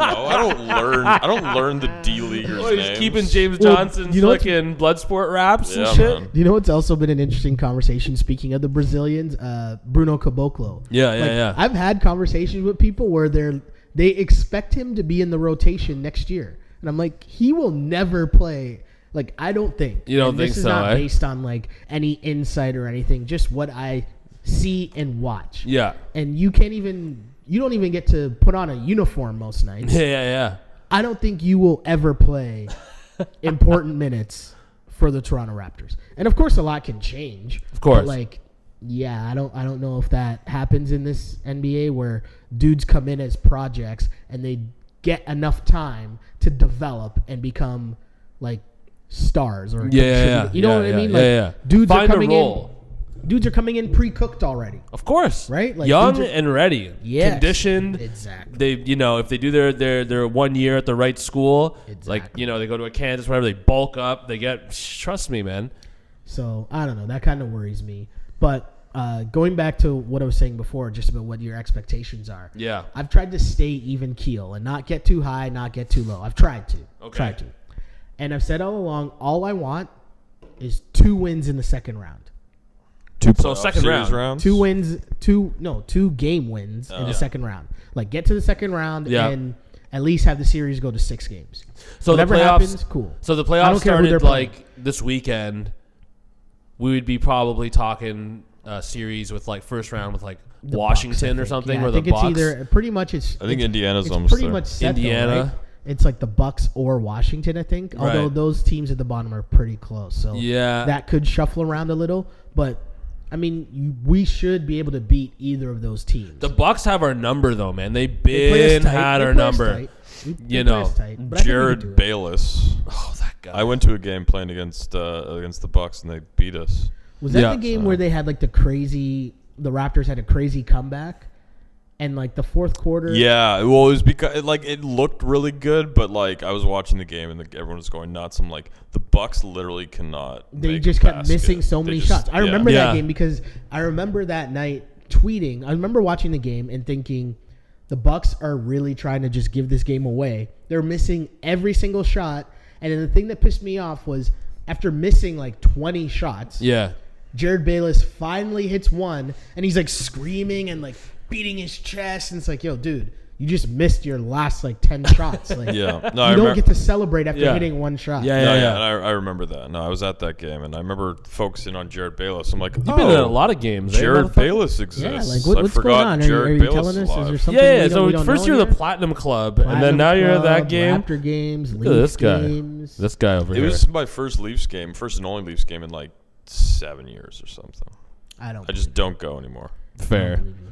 know. I don't learn the D-leaguers' names. He's keeping James Johnson's fucking blood sport raps and shit. Man. You know what's also been an interesting conversation, speaking of the Brazilians? Bruno Caboclo. Yeah. I've had conversations with people where they expect him to be in the rotation next year. And I'm like, he will never play... Like, I don't think. You don't think so, This is not based on, like, any insight or anything. Just what I see and watch. Yeah. And you don't even get to put on a uniform most nights. Yeah. I don't think you will ever play important minutes for the Toronto Raptors. And, of course, a lot can change. Of course. But, I don't know if that happens in this NBA where dudes come in as projects and they get enough time to develop and become, like, stars or you know what I mean? Dudes are coming in. Dudes are coming in pre-cooked already. Of course, right? Like, young and ready, conditioned. Exactly. They, if they do their 1 year at the right school, like they go to a Kansas, whatever, they bulk up. They get. Trust me, man. So I don't know. That kind of worries me. But going back to what I was saying before, just about what your expectations are. Yeah. I've tried to stay even keel and not get too high, not get too low. I've tried to. Okay. And I've said all along, all I want is 2 wins in the second round. Second round. 2 wins, 2 game wins in the second round. Like, get to the second round and at least have the series go to 6 games. So whatever the playoffs, happens, cool. So the playoffs started like this weekend. We would be probably talking a series with like first round with like the Washington Bucks, or something, or or the the Bucks. It's either pretty much. I think Indiana's almost pretty there. much set, Indiana. though, right? It's like the Bucks or Washington, I think. Although those teams at the bottom are pretty close, so that could shuffle around a little. But I mean, we should be able to beat either of those teams. The Bucks have our number, though, man. They've been had our number. Jared Bayless. Oh, that guy. I went to a game playing against the Bucks, and they beat us. Was that the game where they had like the Raptors had a crazy comeback, And like the fourth quarter, Yeah, well, it was because it looked really good, but like I was watching the game and everyone was going nuts. I'm like, the Bucks literally cannot. they make just a kept basket. missing so They many just- shots. I remember Yeah. that game because I remember that night tweeting. I remember watching the game and thinking the Bucks are really trying to just give this game away. They're missing every single shot. And then the thing that pissed me off was after missing like 20 shots, Yeah. Jared Bayless finally hits one and he's like screaming and like beating his chest. And it's like, yo, dude, you just missed your last like 10 shots. Like, Yeah, you don't get to celebrate after Yeah. hitting one shot. Yeah, No, yeah, yeah, yeah. and I remember that. No, I was at that game, and I remember focusing on Jared Bayless. I'm like, You've been in a lot of games. Jared motherfucker? Bayless Yeah, exists. like I what's forgot going on? Are Jared you Bayless telling us? Is alive. there something Yeah, we so don't first know you're the here? Platinum Club, and then Platinum now you're at that Club, game. Raptor games, Look at this guy. games. This guy over It here. was my first Leafs game, first and only Leafs game in like 7 years or something. I don't. I just don't go anymore. Fair. believe you.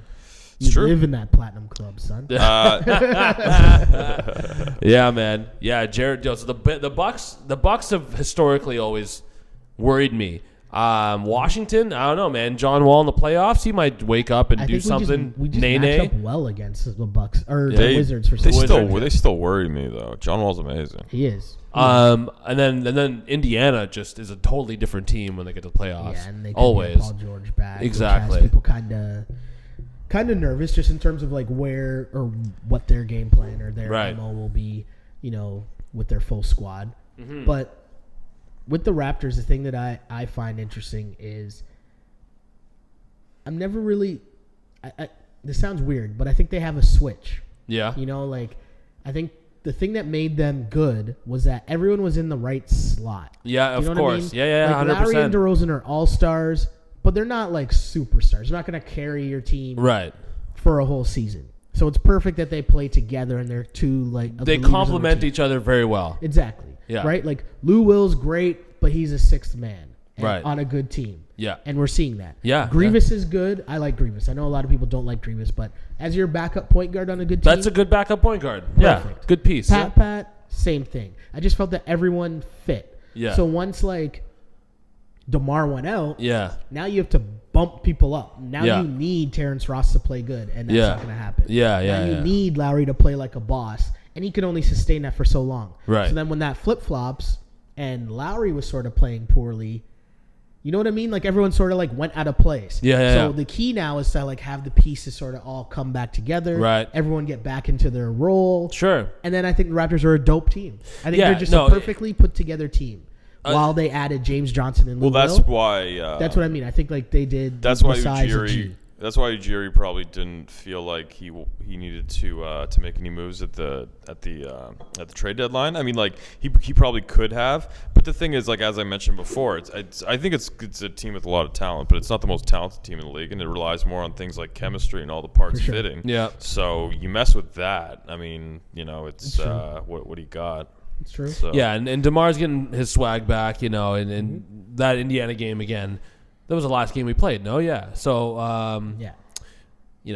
It's You true. live in that Platinum Club, son. Yeah, man. Yeah, Jared. So the Bucks have historically always worried me. Washington, I don't know, man. John Wall in the playoffs, he might wake up and I do think something. we just Nay, match up nay. well against the Bucks or They- the Wizards for They some still reason. they still worry me though. John Wall's amazing. He is. And then Indiana just is a totally different team when they get to the playoffs. Yeah, and they could always. get Paul George back. Exactly. Which has people kind of nervous just in terms of like where or what their game plan or their Right. MO will be, with their full squad. Mm-hmm. But with the Raptors, the thing that I find interesting is I'm never really this sounds weird, but I think they have a switch. Yeah. I think the thing that made them good was that everyone was in the right slot. Yeah, You know of what I course. mean? Yeah, Like 100%. Lowry and DeRozan are all-stars, but they're not like superstars. They're not going to carry your team Right. for a whole season. So it's perfect that they play together and they're two like of They the leaders on the complement team. each other very well. Exactly. Yeah. Right? Like Lou Will's great, but he's a sixth man Right. on a good team. Yeah. And we're seeing that. Yeah, Grievous is good. I like Grievous. I know a lot of people don't like Grievous, but as your backup point guard on a good team, That's a good backup point guard. Yeah. Perfect. Good piece. Pat, same thing. I just felt that everyone fit. Yeah. So once like DeMar went out, Yeah. now you have to bump people up. Now Yeah. you need Terrence Ross to play good, and that's Yeah. not going to happen. Yeah, Now you yeah. need Lowry to play like a boss, and he can only sustain that for so long. Right. So then when that flip-flops and Lowry was sort of playing poorly, you know what I mean? Like everyone sort of like went out of place. Yeah. So the key now is to like have the pieces sort of all come back together. Right. Everyone get back into their role. Sure. And then I think the Raptors are a dope team. I think Yeah, they're just no, a perfectly put together team. While they added James Johnson and Lou Well, that's Will. why. That's what I mean. I think like they did. That's why besides a Ujiri. G. That's why Ujiri probably didn't feel like he needed to make any moves at the trade deadline. I mean, like he probably could have, but the thing is, like as I mentioned before, I think it's a team with a lot of talent, but it's not the most talented team in the league, and it relies more on things like chemistry and all the parts For sure. fitting. Yeah. So you mess with that. I mean, it's true. what he got. It's true. So. Yeah, and DeMar's getting his swag back, and that Indiana game again. That was the last game we played. No, yeah. So, Yeah.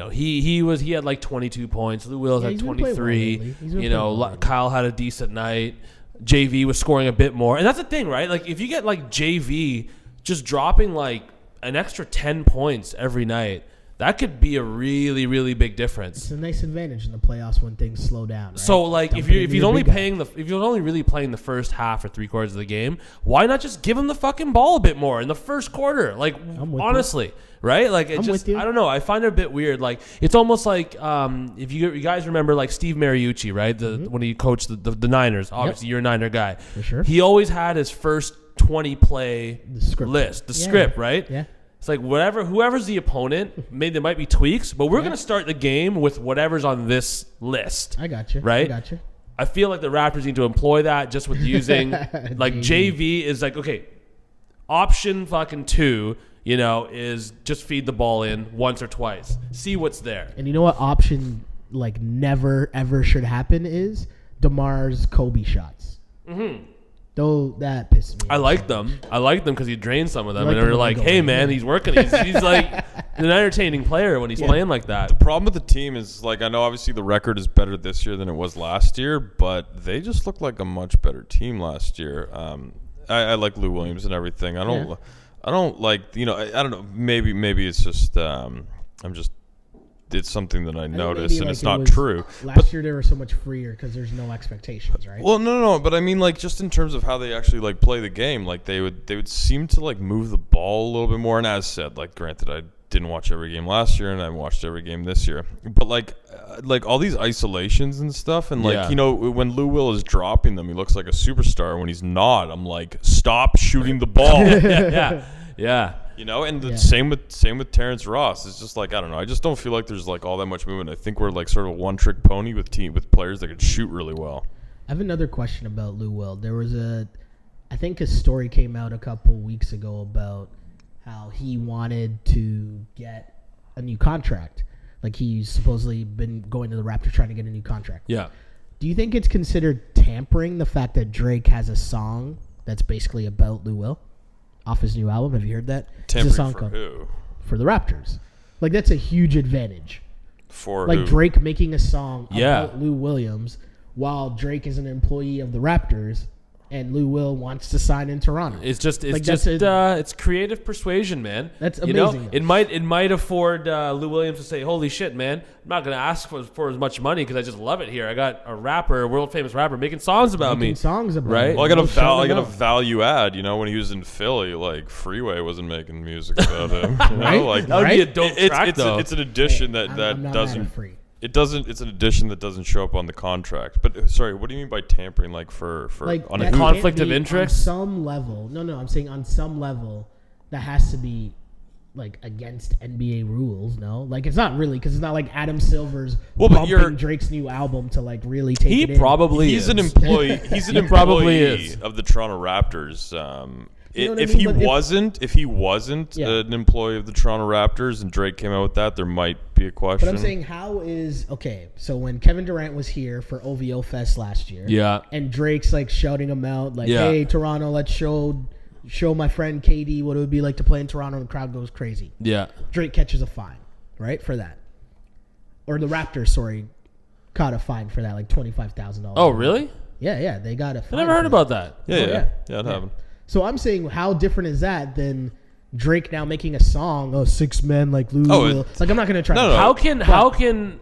he had like 22 points. Lou Wills Yeah, had he's been playing well 23. lately. He's been playing well lately. Kyle had a decent night. JV was scoring a bit more, and that's the thing, right? Like if you get like JV just dropping like an extra 10 points every night, that could be a really, really big difference. It's a nice advantage in the playoffs when things slow down. Right? So like if Dumping you're into your only big guy. playing if you're only really playing the first half or 3/4 of the game, why not just give him the fucking ball a bit more in the first quarter? Like with honestly, right? Like it I'm just with you. I don't know. I find it a bit weird. Like it's almost like if you guys remember like Steve Mariucci, right? When he coached the Niners. Obviously, you're a Niner guy. For sure. He always had his first 20 play script. list, the Yeah. script, right? Yeah. It's like whoever's the opponent, maybe there might be tweaks, but we're gonna start the game with whatever's on this list. I got you. Right? I got you. I feel like the Raptors need to employ that just with using like JV is like, okay, option fucking 2, is just feed the ball in once or twice. See what's there. And you know what option like never ever should happen is DeMar's Kobe shots. Mm-hmm. Though that pisses me I off. like them. I like them because he drained some of them, You like and they're them when like, they go "Hey, in, man, yeah. he's working. He's like an entertaining player when he's playing like that." The problem with the team is, like, I know obviously the record is better this year than it was last year, but they just look like a much better team last year. I like Lou Williams and everything. I don't like, I don't know. Maybe it's just I'm just it's something that I think noticed, maybe, and like, it's it not was- true. Last year they were so much freer because there's no expectations, right? Well, no, but I mean, like, just in terms of how they actually like play the game, like they would seem to like move the ball a little bit more. And as said, like, granted, I didn't watch every game last year, and I watched every game this year, but like all these isolations and stuff, and like when Lou Will is dropping them, he looks like a superstar. When he's not, I'm like, stop shooting the ball. Yeah. You know, and the same with Terrence Ross. It's just like, I don't know. I just don't feel like there's like all that much movement. I think we're like sort of a one-trick pony with players that could shoot really well. I have another question about Lou Will. There was I think a story came out a couple weeks ago about how he wanted to get a new contract. Like, he's supposedly been going to the Raptors trying to get a new contract. Yeah. Do you think it's considered tampering, the fact that Drake has a song that's basically about Lou Will off his new album? Have you heard that? Tampering it's a song for called, who? For the Raptors. Like, that's a huge advantage. For Like, who? Drake making a song Yeah. about Lou Williams while Drake is an employee of the Raptors and Lou Will wants to sign in Toronto. It's creative persuasion, man. That's You know, amazing, though. it might afford Lou Williams to say, "Holy shit, man! I'm not gonna ask for as much money because I just love it here. I got a world famous rapper, making songs about Making me." songs about Right? it. Well, I got We'll a shout him out. value add. You know, when he was in Philly, like Freeway wasn't making music about him. You know? Right? Like, That would be a dope track, it's though. it's an addition I'm not mad doesn't. at Free. It doesn't. It's an addition that doesn't show up on the contract. But sorry, what do you mean by tampering? Like for Like, on a that who? can't Conflict of be interest? On some level. No, I'm saying on some level that has to be like against NBA rules, no? Like, it's not really, because it's not like Adam Silver's Well, but bumping Drake's new album to like really take He it in. probably He's is. an employee. He's an He probably employee is. of the Toronto Raptors. You know what I If mean? he But wasn't, Yeah. an employee of the Toronto Raptors, and Drake came out with that, there might be a question. But I'm saying, so when Kevin Durant was here for OVO Fest last year, Yeah. and Drake's like shouting him out, like, Yeah. "Hey, Toronto, let's show my friend KD what it would be like to play in Toronto," and the crowd goes crazy. Yeah. Drake catches a fine, right, for that. Or the Raptors, caught a fine for that, like $25,000. Oh, really? Yeah, they got a I fine. never heard for about that. yeah, it happened. So I'm saying, how different is that than Drake now making a song, 6 men like Lou Will? Like, I'm not going to try No, to... no. How can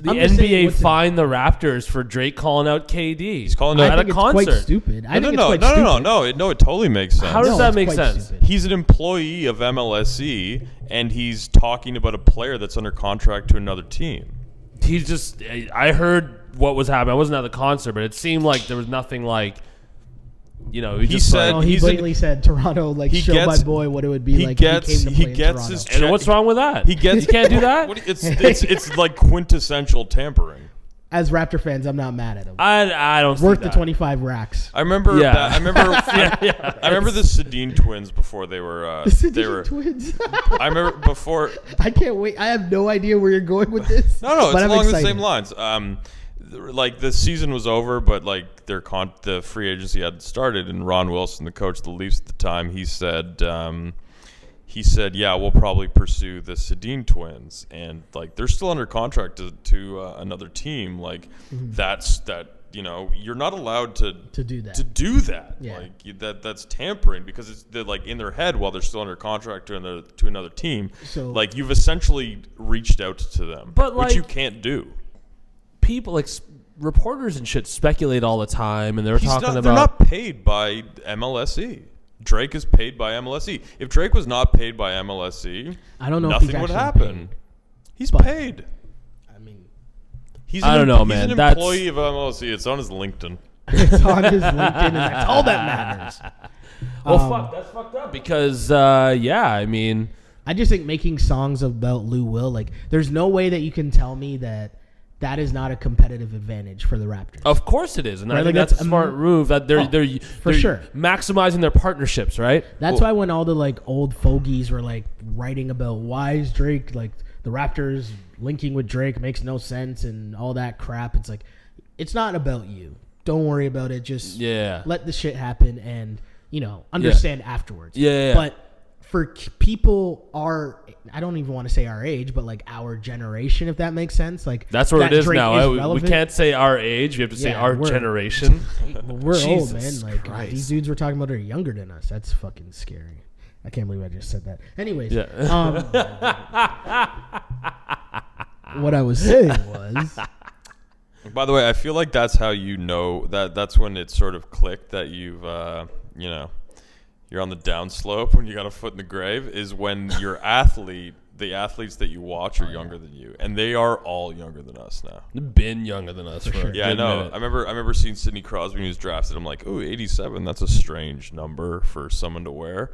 the I'm just saying, NBA what's fine the Raptors for Drake calling out KD? He's calling I out at a think it's quite concert. stupid. I think it's No, quite no, stupid. it totally makes sense. How does No, that it's make quite sense? stupid. He's an employee of MLSE, and he's talking about a player that's under contract to another team. He's just. I heard what was happening. I wasn't at the concert, but it seemed like there was nothing like. You know, he just said- No, like, he he's blatantly said Toronto, like, he show gets- my boy what it would be he like gets- if he came to he play in gets Toronto. his and what's wrong with that? He gets. You can't do that. It's like quintessential tampering. As Raptor fans, I'm not mad at him. I don't. see Worth the that. 25 racks. I remember. Yeah. I remember. I remember the Sedin twins before they were. The Sedin they were. twins. I remember before. I can't wait. I have no idea where you're going with this. No, but it's I'm along excited. the same lines. Like the season was over, but like the free agency had started, and Ron Wilson, the coach of the Leafs at the time, he said, "Yeah, we'll probably pursue the Sedin twins, and like they're still under contract to another team. Like that's that." You know, you're not allowed to do that. Yeah. Like that's tampering because they're like in their head while they're still under contract to another team. So- like you've essentially reached out to them, But, which like- you can't do. People like reporters and shit speculate all the time, and they were talking They're about. not paid by MLSE. Drake is paid by MLSE. If Drake was not paid by MLSE, I don't know if he's nothing would actually happen. paid. He's But- paid. I mean, I don't know, he's man. an That's- employee of MLSE. It's on his LinkedIn. it's on his LinkedIn, and that's all that matters. Well, that's fucked up because, I mean, I just think making songs about Lou Will, like, there's no way that you can tell me that is not a competitive advantage for the Raptors. of course it is, and I Right, think like, that's a that's smart move. That they're for sure. maximizing their partnerships, right? That's why when all the like old fogies were like writing about why is Drake, like, the Raptors linking with Drake makes no sense and all that crap, it's like, it's not about you. Don't worry about it. Just let the shit happen and, understand afterwards. Yeah. But for people I don't even want to say our age, but like our generation, if that makes sense. Like, That's where that it is Drake now. We relevant. can't say our age. We have to say Yeah, our we're- generation. We're old, man. Jesus Like, Christ. these dudes we're talking about are younger than us. That's fucking scary. I can't believe I just said that. Anyways, Yeah. what I was saying was, By the way, I feel like that's how you know that's when it sort of clicked that you've you're on the downslope when you got a foot in the grave, is when your the athletes that you watch are younger than you, and they are all younger than us now. They've been younger than us for a Yeah, I good know. minute. I remember seeing Sidney Crosby when he was drafted. I'm like, oh, 87, that's a strange number for someone to wear.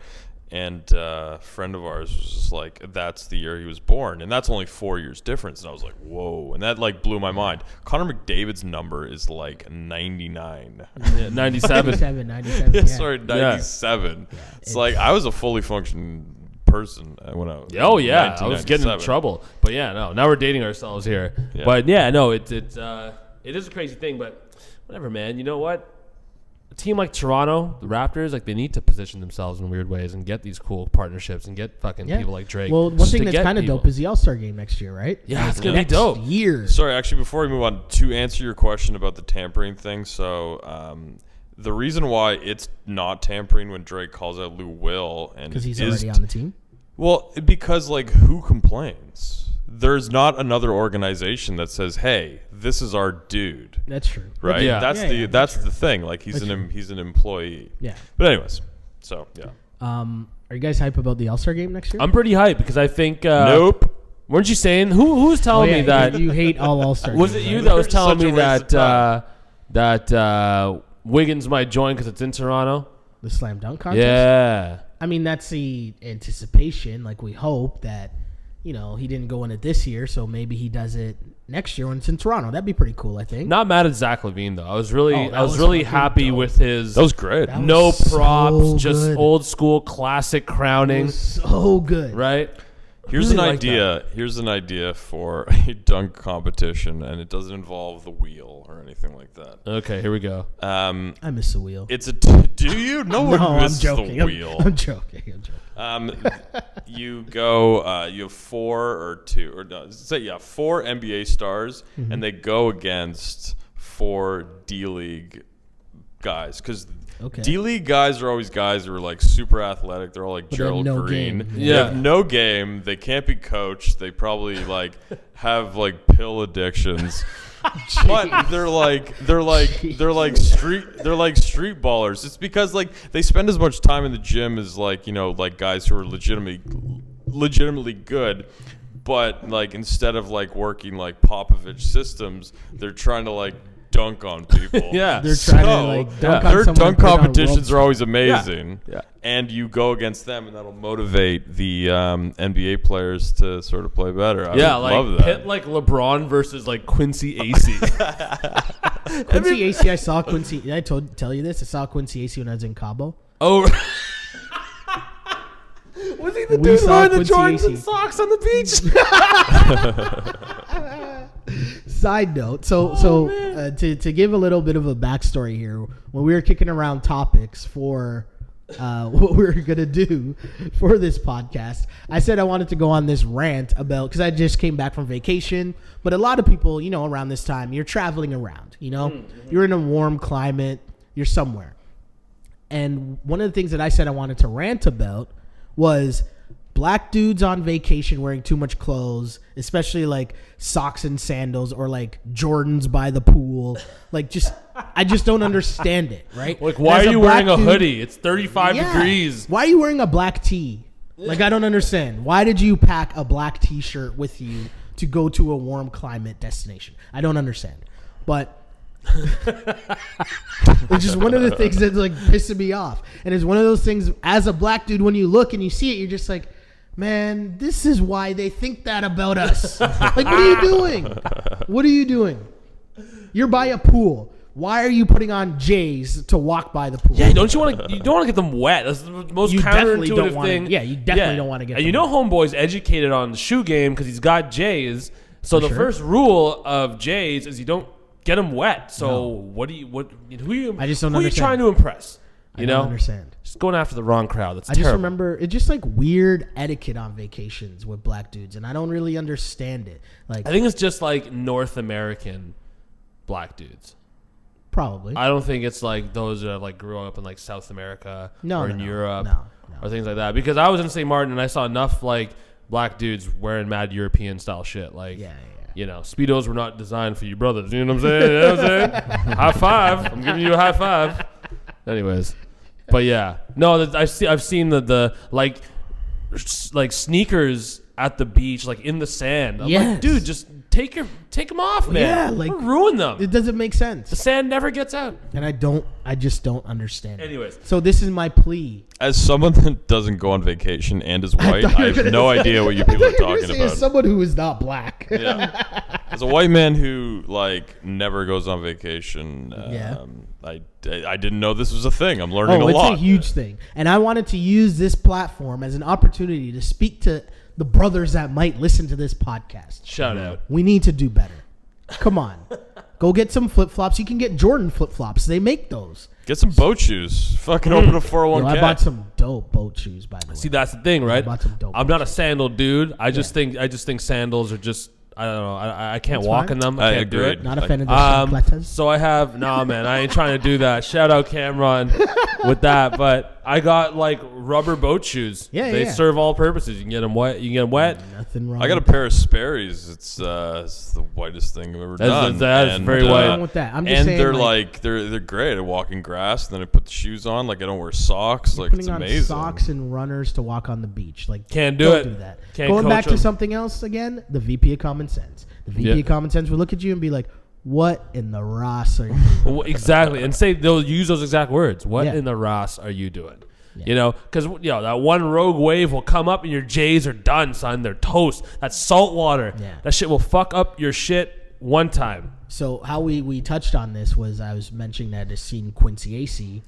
And a friend of ours was just like, that's the year he was born. And that's only 4 years difference. And I was like, whoa. And that like blew my mind. Connor McDavid's number is like 99. Yeah, 97. 97. Yeah. Sorry, 97. Yeah, It's like I was a fully functioning person when I was Oh yeah, I was getting in trouble. But yeah, no. Now we're dating ourselves here. Yeah. But yeah, no, it is a crazy thing. But whatever, man. You know what? A team like Toronto, the Raptors, like they need to position themselves in weird ways and get these cool partnerships and get fucking people like Drake. Well, one just thing to that's get kind of people. dope is the All-Star game next year, right? Yeah, it's gonna be Next dope. year. Sorry, actually, before we move on, to answer your question about the tampering thing, so the reason why it's not tampering when Drake calls out Lou Will and Because he's is already on the team. well, because like who complains? There's not another organization that says, "Hey, this is our dude." That's true. Right? Yeah. That's the thing. Like he's That's he's an employee. Yeah. But anyways, so yeah. Are you guys hype about the All-Star game next year? I'm pretty hyped because I think Nope. Weren't you saying who was telling me that? you hate all All-Star Was games, it you right? that was telling Such me a waste of that Wiggins might join because it's in Toronto? The slam dunk contest? Yeah. I mean, that's the anticipation. Like, we hope that, he didn't go in it this year, so maybe he does it next year when it's in Toronto. That'd be pretty cool, I think. Not mad at Zach LaVine though. I was really that was really fucking happy dope. with his That was great. That was no so props, just good. old school classic It crowning, was so good. right? Here's Really an like idea. Here's an idea for a dunk competition, and it doesn't involve the wheel or anything like that. Okay, here we go. I miss the wheel. It's a. Do you? No one I'm misses joking. the wheel. I'm joking. You go. You have four NBA stars, Mm-hmm. and they go against 4 D League guys because. Okay. D-League guys are always guys who are like super athletic. They're all like But they have Gerald no Green. game. They Yeah. have no game. They can't be coached. They probably like have like pill addictions. But they're like street ballers. It's because like they spend as much time in the gym as like like guys who are legitimately good. But like instead of like working like Popovich systems, they're trying to like dunk on people. Yeah. They're trying to, like, dunk on their someone dunk who put on competitions world are always amazing. Yeah. And you go against them, and that'll motivate the NBA players to sort of play better. I would love that. Pit like LeBron versus like Quincy Acey. Quincy Acey, I saw Quincy. Did I tell you this? I saw Quincy Acey when I was in Cabo. Oh. Was he the We dude saw wearing the Quincy Jordans and Acey. socks on the beach? Side note, to give a little bit of a backstory here, when we were kicking around topics for what we were gonna do for this podcast, I said I wanted to go on this rant about, because I just came back from vacation, but a lot of people, around this time, you're traveling around, you're in a warm climate, you're somewhere, and one of the things that I said I wanted to rant about was black dudes on vacation wearing too much clothes, especially like socks and sandals or like Jordans by the pool. Like, I just don't understand it, right? Like, why As are you black wearing a dude- hoodie? It's 35 Yeah. degrees. Why are you wearing a black tee? Like, I don't understand. Why did you pack a black t-shirt with you to go to a warm climate destination? I don't understand. But it's just one of the things that's like pissing me off. And it's one of those things, as a black dude, when you look and you see it, you're just like, man, this is why they think that about us. Like, what are you doing? What are you doing? You're by a pool. Why are you putting on J's to walk by the pool? Yeah, don't you want to? You don't want to get them wet. That's the most You definitely don't counterintuitive wanna- thing. yeah, you definitely don't wanna get And them wet. homeboy's educated on the shoe game because he's got J's. So the sure. first rule of J's is you don't get them wet. So who are you? I just don't who are you understand. trying to impress? I don't understand. Just going after the wrong crowd. That's I just terrible. remember it's just like weird etiquette on vacations with black dudes, and I don't really understand it. Like, I think it's just like North American black dudes. probably. I don't think it's like those that like grew up in like South America No, or no, in no. Europe No. or things like that. Because I was in St. Martin and I saw enough like black dudes wearing mad European style shit. Like, Yeah. you know, Speedos were not designed for you brothers. You know what I'm saying? You know what I'm saying? High five. I'm giving you a high five. Anyways, but yeah, no, I've seen the like sneakers at the beach, like in the sand. I'm like, dude, just take them off, man. Yeah, like don't ruin them. It doesn't make sense. The sand never gets out. And I just don't understand. Anyways, so this is my plea. As someone that doesn't go on vacation and is white, I have no idea what you people are talking about. As someone who is not black. Yeah. As a white man who like never goes on vacation, I didn't know this was a thing. I'm learning a lot. It's a huge thing. And I wanted to use this platform as an opportunity to speak to the brothers that might listen to this podcast. Shout out. We need to do better. Come on. Go get some flip-flops. You can get Jordan flip-flops. They make those. Get some boat shoes. Fucking open a 401k. I bought some dope boat shoes, by the way. See, that's the thing, right? I bought some dope I'm not a sandal dude. I just think sandals are just, I don't know. I can't walk in them. I can't do it. Not a fan of the chancletas. So I have, man, I ain't trying to do that. Shout out Cameron with that. But I got like rubber boat shoes. They serve all purposes. You can get them wet. Nothing wrong. I got a pair of Sperry's. It's the whitest thing I've ever done. That's very white. Wrong with that. I'm just saying, they're like they're great. I walk in grass, and then I put the shoes on. Like I don't wear socks. Like it's amazing. Putting on socks and runners to walk on the beach. Like don't do that. Going back to them. something else again. The VP of Common Sense. The VP of Common Sense will look at you and be like, "What in the Ross are you doing?" Well, exactly, and they'll use those exact words. What in the Ross are you doing? Yeah. You know, because that one rogue wave will come up and your J's are done, son. They're toast. That's salt water. Yeah. That shit will fuck up your shit one time. So how we touched on this was I was mentioning that I seen Quincy AC.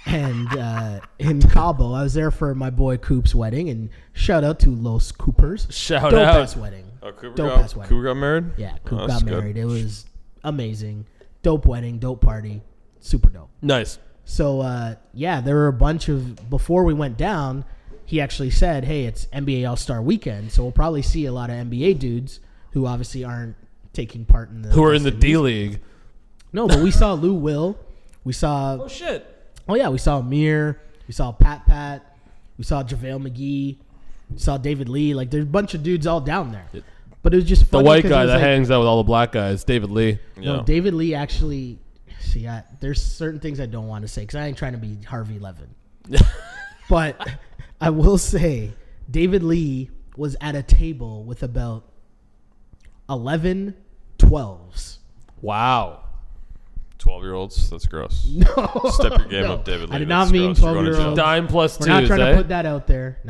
And in Cabo, I was there for my boy Coop's wedding, and shout out to Los Coopers. Shout dope out. Ass wedding. Oh, Cooper wedding. got married? Yeah, Coop got married. It was amazing. Dope wedding, dope party, super dope. Nice. So, there were a bunch of, before we went down, he actually said, hey, it's NBA All-Star Weekend, so we'll probably see a lot of NBA dudes who obviously aren't taking part in the... Who are in the D-League. No, but we saw Lou Will. We saw... Oh, shit. Oh, yeah, we saw Amir. We saw Pat. We saw JaVale McGee. We saw David Lee. Like, there's a bunch of dudes all down there. But it was just funny. The white guy that hangs out with all the black guys, David Lee. No, David Lee actually... See, there's certain things I don't want to say because I ain't trying to be Harvey Levin. But I will say David Lee was at a table with about 11 12s. Wow. 12-year-olds? That's gross. No. Step your game up, David Lee. I did not mean 12-year-olds. Dime plus We're twos, not trying to put that out there.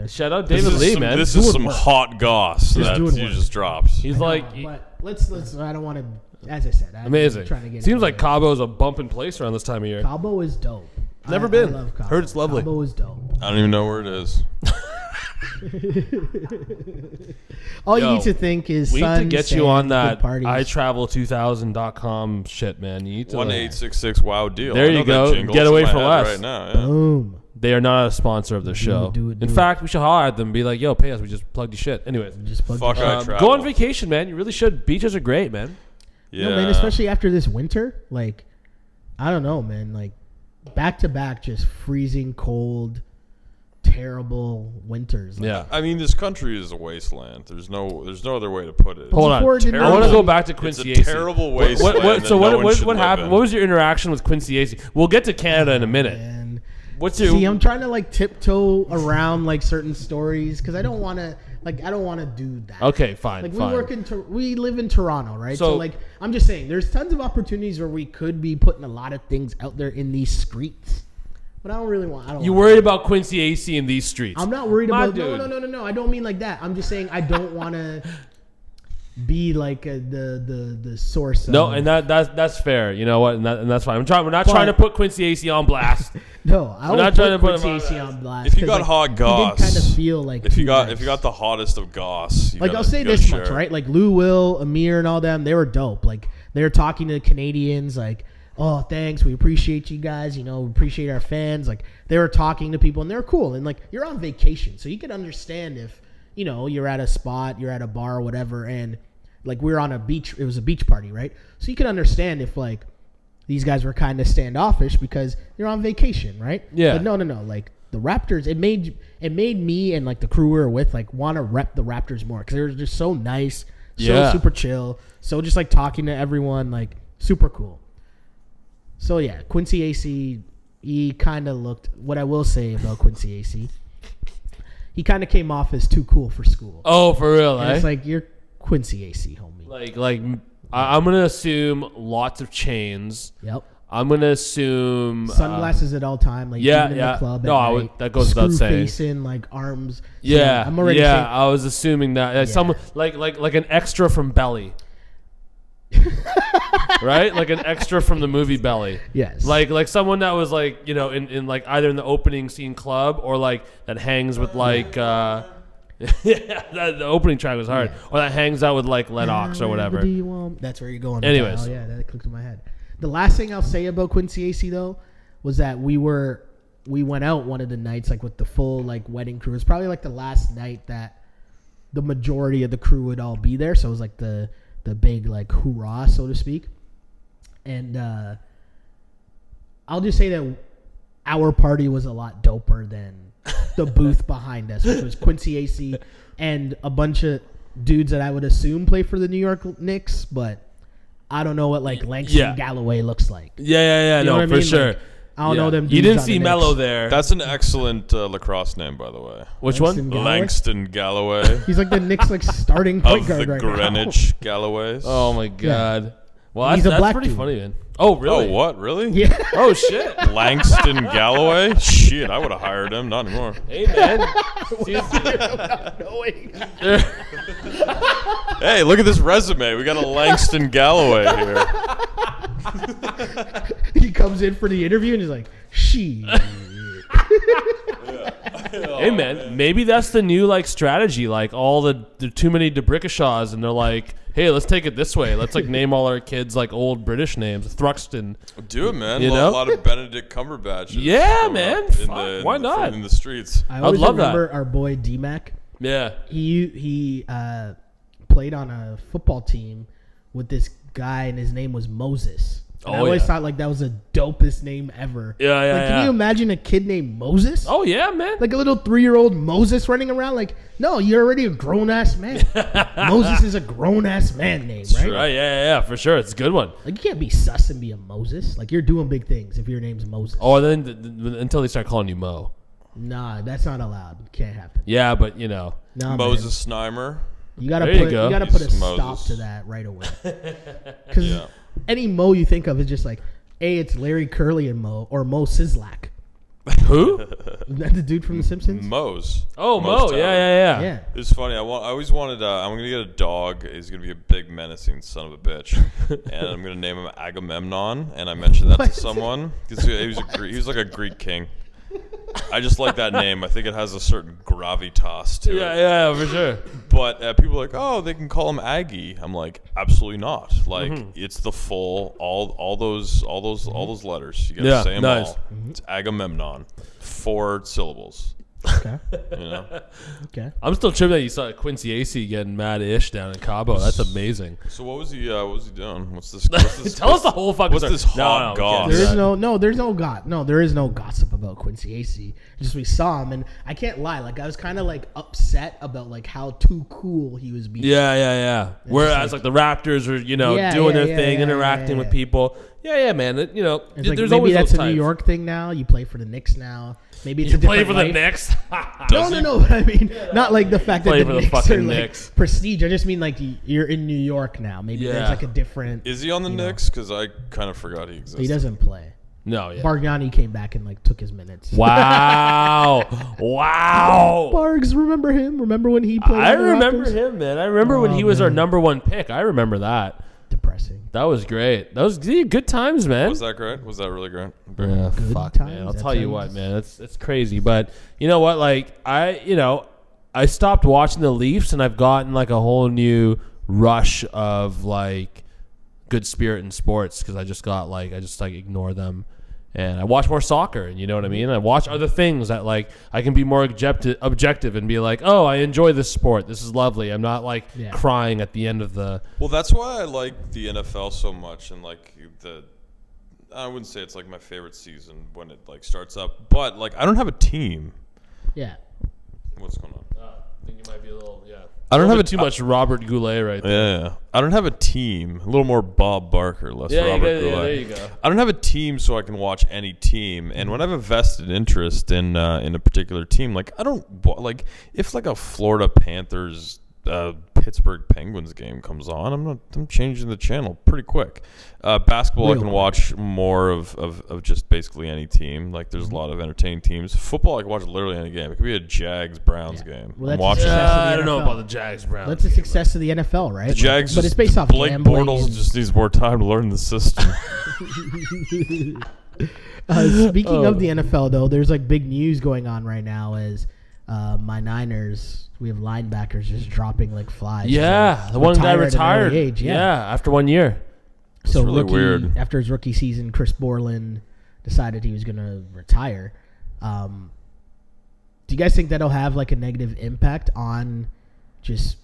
Shout out David Lee, man. This is some hot goss that you just dropped. He's like... But let's. I don't want to... As I said, amazing. Trying to get Seems like Cabo's a bumping place around this time of year. Cabo is dope. Never been. I love Cabo. Heard it's lovely. Cabo is dope. I don't even know where it is. All you need to think is we need to get you on that itravel2000.com shit, man. You need to 1-866 WOW deal. There you go. Get away from less. Right now, yeah. Boom. They are not a sponsor of the show. In fact, we should holler at them and be like, yo, pay us. We just plugged your shit. Anyways. Fuck iTravel. Go on vacation, man. You really should. Beaches are great, man. Yeah. No, man, especially after this winter. Like, I don't know, man. Like, back-to-back just freezing cold, terrible winters. Like, yeah. I mean, this country is a wasteland. There's no other way to put it. Hold on. I want to go back to Quincy AC. It's a terrible wasteland. What happened? What was your interaction with Quincy AC? We'll get to Canada in a minute. Man. See, I'm trying to like tiptoe around like certain stories because I don't want to do that. Okay, fine. Like fine. we live in Toronto, right? So like I'm just saying, there's tons of opportunities where we could be putting a lot of things out there in these streets. But I don't really want. You worried about Quincy AC in these streets? I'm not worried about. No. I don't mean like that. I'm just saying I don't want to be like the source. No, and that's fair. You know what? And that's fine. We're not trying to put Quincy AC on blast. No, I'm not trying to put Quincy AC on blast. If you got hot goss, kind of feel like if you got the hottest of goss, like I'll say this much, right? Like Lou Will, Amir, and all them, they were dope. Like they were talking to Canadians, like, oh, thanks, we appreciate you guys. You know, we appreciate our fans. Like they were talking to people, and they were cool. And like you're on vacation, so you can understand if you know you're at a spot, you're at a bar or whatever, and like we were on a beach. It was a beach party, right? So you can understand if like these guys were kind of standoffish because you're on vacation, right? Yeah. But no. Like the Raptors, it made me and like the crew we were with like want to rep the Raptors more because they were just so nice, Yeah. super chill. So just like talking to everyone, like super cool. So yeah, Quincy AC, he kind of looked. What I will say about Quincy AC, he kind of came off as too cool for school. Oh, for real, And eh? it's like, you're Quincy AC, homie. Like I'm gonna assume lots of chains. Yep. I'm gonna assume Sunglasses at all time, like yeah, even in yeah. the club. No, at night, that goes without saying. Facing, like arms. So, Yeah, I'm already yeah. saying, I was assuming that someone like an extra from Belly, right? Like an extra from the movie Belly. yes. Like someone that was like in like either in the opening scene club or like that hangs with like yeah, the opening track was hard, or that hangs out with like Lennox or whatever. Do you want? That's where you're going. with Anyways. that. Oh yeah, that clicked in my head. The last thing I'll say about Quincy AC though was that we went out one of the nights like with the full like wedding crew. It was probably like the last night that the majority of the crew would all be there. So it was like the big like hoorah, so to speak. And I'll just say that our party was a lot doper than the booth behind us, which was Quincy AC and a bunch of dudes that I would assume play for the New York Knicks, but I don't know what like Langston Galloway looks like. Yeah. You know what No, I for mean? sure. Like, I don't know them. You dudes didn't on see the Mello Knicks. there. That's an excellent lacrosse name, by the way. Which Langston one? Galloway? Langston Galloway He's like the Knicks like starting point of guard the right Greenwich Galloways. Oh my god. Well, He's a that's black pretty dude. funny, man. Oh really? Oh, what? Really? now. Yeah. Oh shit. Langston Galloway? Shit, I would have hired him. Not anymore. Hey man. Hey, look at this resume. We got a Langston Galloway here. He comes in for the interview and he's like, "She." Hey man, maybe that's the new like strategy. Like all the too many DeBrickashaws, and they're like, hey, let's take it this way. Let's like name all our kids like old British names, Thruxton. Do it, man. You A know? lot of Benedict Cumberbatches. Yeah, coming man. up Fuck, why not? In the streets. I always love that. remember our boy D-Mac. Yeah. He played on a football team with this guy, and his name was Moses. And I always thought like that was the dopest name ever. Yeah, Like, can yeah. you imagine a kid named Moses? Oh yeah, man. Like a little 3-year-old Moses running around? Like, no, you're already a grown ass man. Moses is a grown ass man name, right? Right, yeah, for sure. It's a good one. Like, you can't be sus and be a Moses. Like, you're doing big things if your name's Moses. Oh, and then until they start calling you Mo. Nah, that's not allowed. Can't happen. Yeah, but you know. Nah, Moses Snimer. man. You gotta There you put go. you gotta put a He's stop Moses. to that right away. Because Yeah. any Mo you think of is just like, A, it's Larry Curly and Mo, or Mo Sislak. Who? Isn't that the dude from The Simpsons? Moe's. Oh, Moe's Mo. Tavern. Yeah. Yeah. It's funny. I always wanted. I'm gonna get a dog. He's gonna be a big menacing son of a bitch, and I'm gonna name him Agamemnon. And I mentioned that to someone. He was like a Greek king. I just like that name. I think it has a certain gravitas to it. Yeah, for sure. But people are like, oh, they can call him Aggie. I'm like, absolutely not. Like, it's the full all those letters. You gotta Yeah, say them nice. all. It's Agamemnon, 4 syllables. Okay. You know. Okay. I'm still tripping that you saw Quincy AC getting mad-ish down in Cabo. That's amazing. So what was he doing? What's this? Tell us the whole fucking What's story. this hot we goss? can't do There is that. there is no gossip about Quincy AC. Just we saw him, and I can't lie, like I was kind of like upset about like how too cool he was being. Yeah. Whereas like the Raptors are, doing their thing, interacting with people. Yeah, man. It's like there's maybe always that's those a New times. York thing now. You play for the Knicks now. Maybe it's You a different play for the life. Knicks. No. I mean, not like the fact that Play the for the Knicks fucking are like Knicks. prestige. I just mean like you're in New York now. Maybe Yeah. there's like a different. Is he on the Knicks? Because I kind of forgot he existed. He doesn't play. No, yeah. Bargnani came back and like took his minutes. Wow. Bargs, remember him? Remember when he played? I on the remember Raptors? him, man. I remember when Oh, he was our man. #1 pick. I remember that. Depressing. That was great. That was good times, man. Was that great? Was that really great? Yeah, Good fuck, times, man. I'll that tell you times. what, man. It's crazy, but you know what? Like I stopped watching the Leafs, and I've gotten like a whole new rush of like good spirit in sports because I just ignore them, and I watch more soccer. And you know what I mean? I watch other things that like I can be more objective and be like, oh, I enjoy this sport. This is lovely. I'm not like crying at the end of the. Well, that's why I like the NFL so much, and like I wouldn't say it's like my favorite season when it like starts up, but like I don't have a team. Yeah. What's going on? I think you might be a little, yeah. I don't have too much Robert Goulet right there. Yeah, I don't have a team. A little more Bob Barker, less Robert Goulet. Yeah, there you go. I don't have a team, so I can watch any team. And when I have a vested interest in a particular team, like I don't like if like a Florida Panthers Pittsburgh Penguins game comes on, I'm changing the channel pretty quick. Basketball, I can watch more of just basically any team. Like there's a lot of entertaining teams. Football, I can watch literally any game. It could be a Jags Browns game. Well, I'm watching. I don't know about the Jags Browns. That's the success of the NFL, right? The Jags, but it's based off Blake gambling. Bortles just needs more time to learn the system. Speaking of the NFL, though, there's like big news going on right now as my Niners. We have linebackers just dropping like flies. Yeah, the one guy retired. Age, yeah, after 1 year. So really weird. After his rookie season, Chris Borland decided he was going to retire. Do you guys think that'll have like a negative impact on just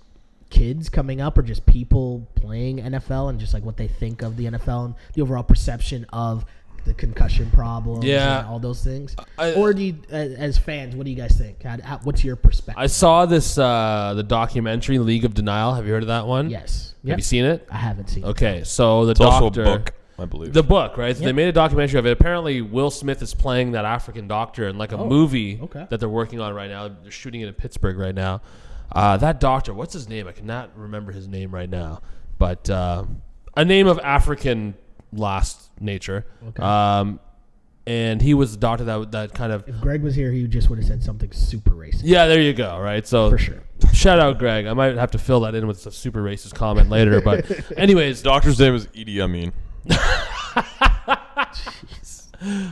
kids coming up or just people playing NFL and just like what they think of the NFL and the overall perception of the concussion problems and all those things? Or do you, as fans, what do you guys think? What's your perspective? I saw this, the documentary League of Denial. Have you heard of that one? Yes. Have you seen it? I haven't seen it. Okay, so the It's doctor. also a book, I believe. The book, right? So they made a documentary of it. Apparently, Will Smith is playing that African doctor in like a movie that they're working on right now. They're shooting it in Pittsburgh right now. That doctor, what's his name? I cannot remember his name right now. But a name of African last nature. Okay. And he was the doctor that kind of... If Greg was here, he just would have said something super racist. Yeah, there you go, right? So for sure. Shout out, Greg. I might have to fill that in with a super racist comment later. But anyways... Doctor's name is Idi Amin.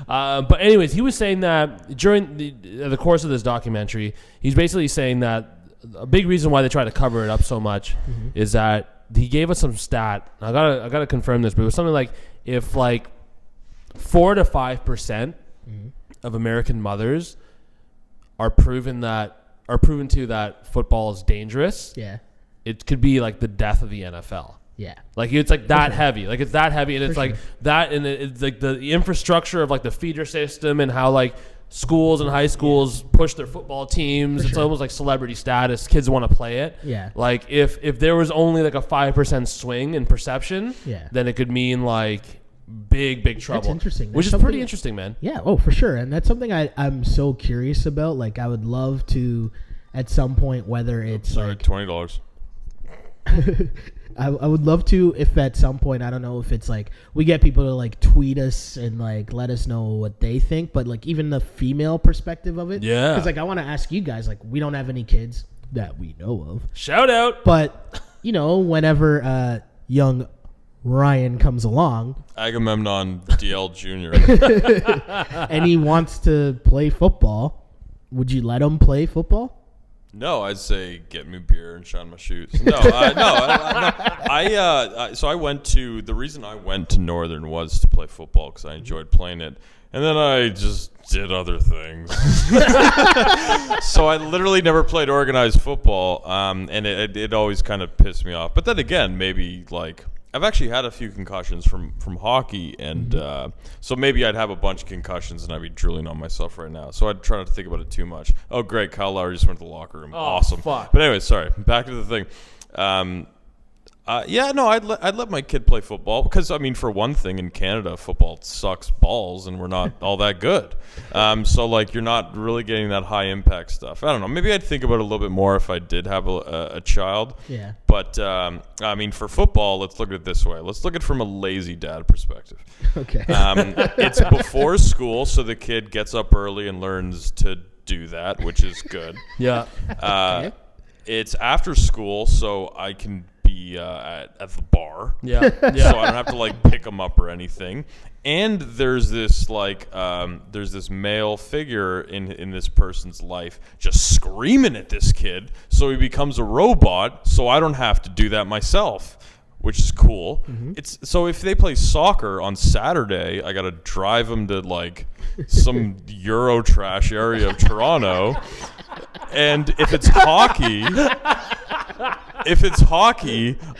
But anyways, he was saying that during the course of this documentary, he's basically saying that a big reason why they try to cover it up so much is that he gave us some stat. I gotta confirm this, but it was something like if like 4 to 5% of American mothers are proven to that football is dangerous. Yeah. It could be like the death of the NFL. Yeah. Like it's like that heavy. Like it's that heavy, and it's like sure. that, and it's like the infrastructure of like the feeder system and how like schools and high schools push their football teams. It's almost like celebrity status. Kids want to play it. Yeah. Like if there was only like a 5% swing in perception, then it could mean like big trouble. That's interesting. Which is pretty interesting, man. Yeah. Oh, for sure. And that's something I'm so curious about. Like I would love to, at some point, whether it's Sorry, like $20. I would love to, if at some point, I don't know if it's like we get people to like tweet us and like let us know what they think, but like even the female perspective of it. Yeah. Because like I want to ask you guys, like we don't have any kids that we know of. Shout out. But, you know, whenever young Ryan comes along. Agamemnon DL Jr. And he wants to play football, would you let him play football? No, I'd say get me beer and shine my shoes. So I went to, the reason I went to Northern was to play football because I enjoyed playing it. And then I just did other things. So I literally never played organized football, and it always kind of pissed me off. But then again, maybe like, I've actually had a few concussions from hockey, and so maybe I'd have a bunch of concussions and I'd be drooling on myself right now. So I'd try not to think about it too much. Oh, great, Kyle Lowry just went to the locker room. Awesome. Fuck. But anyway, sorry. Back to the thing. I'd let my kid play football because, I mean, for one thing, in Canada, football sucks balls and we're not all that good. So, like, you're not really getting that high impact stuff. I don't know. Maybe I'd think about it a little bit more if I did have a child. Yeah. But, I mean, for football, let's look at it this way. Let's look at it from a lazy dad perspective. Okay. It's before school, so the kid gets up early and learns to do that, which is good. Yeah. Okay. It's after school, so I can be at the bar. Yeah. So I don't have to like pick them up or anything. And there's this like there's this male figure in this person's life just screaming at this kid, so he becomes a robot. So I don't have to do that myself, which is cool. Mm-hmm. It's so if they play soccer on Saturday, I gotta drive them to like some Euro trash area of Toronto. And if it's hockey,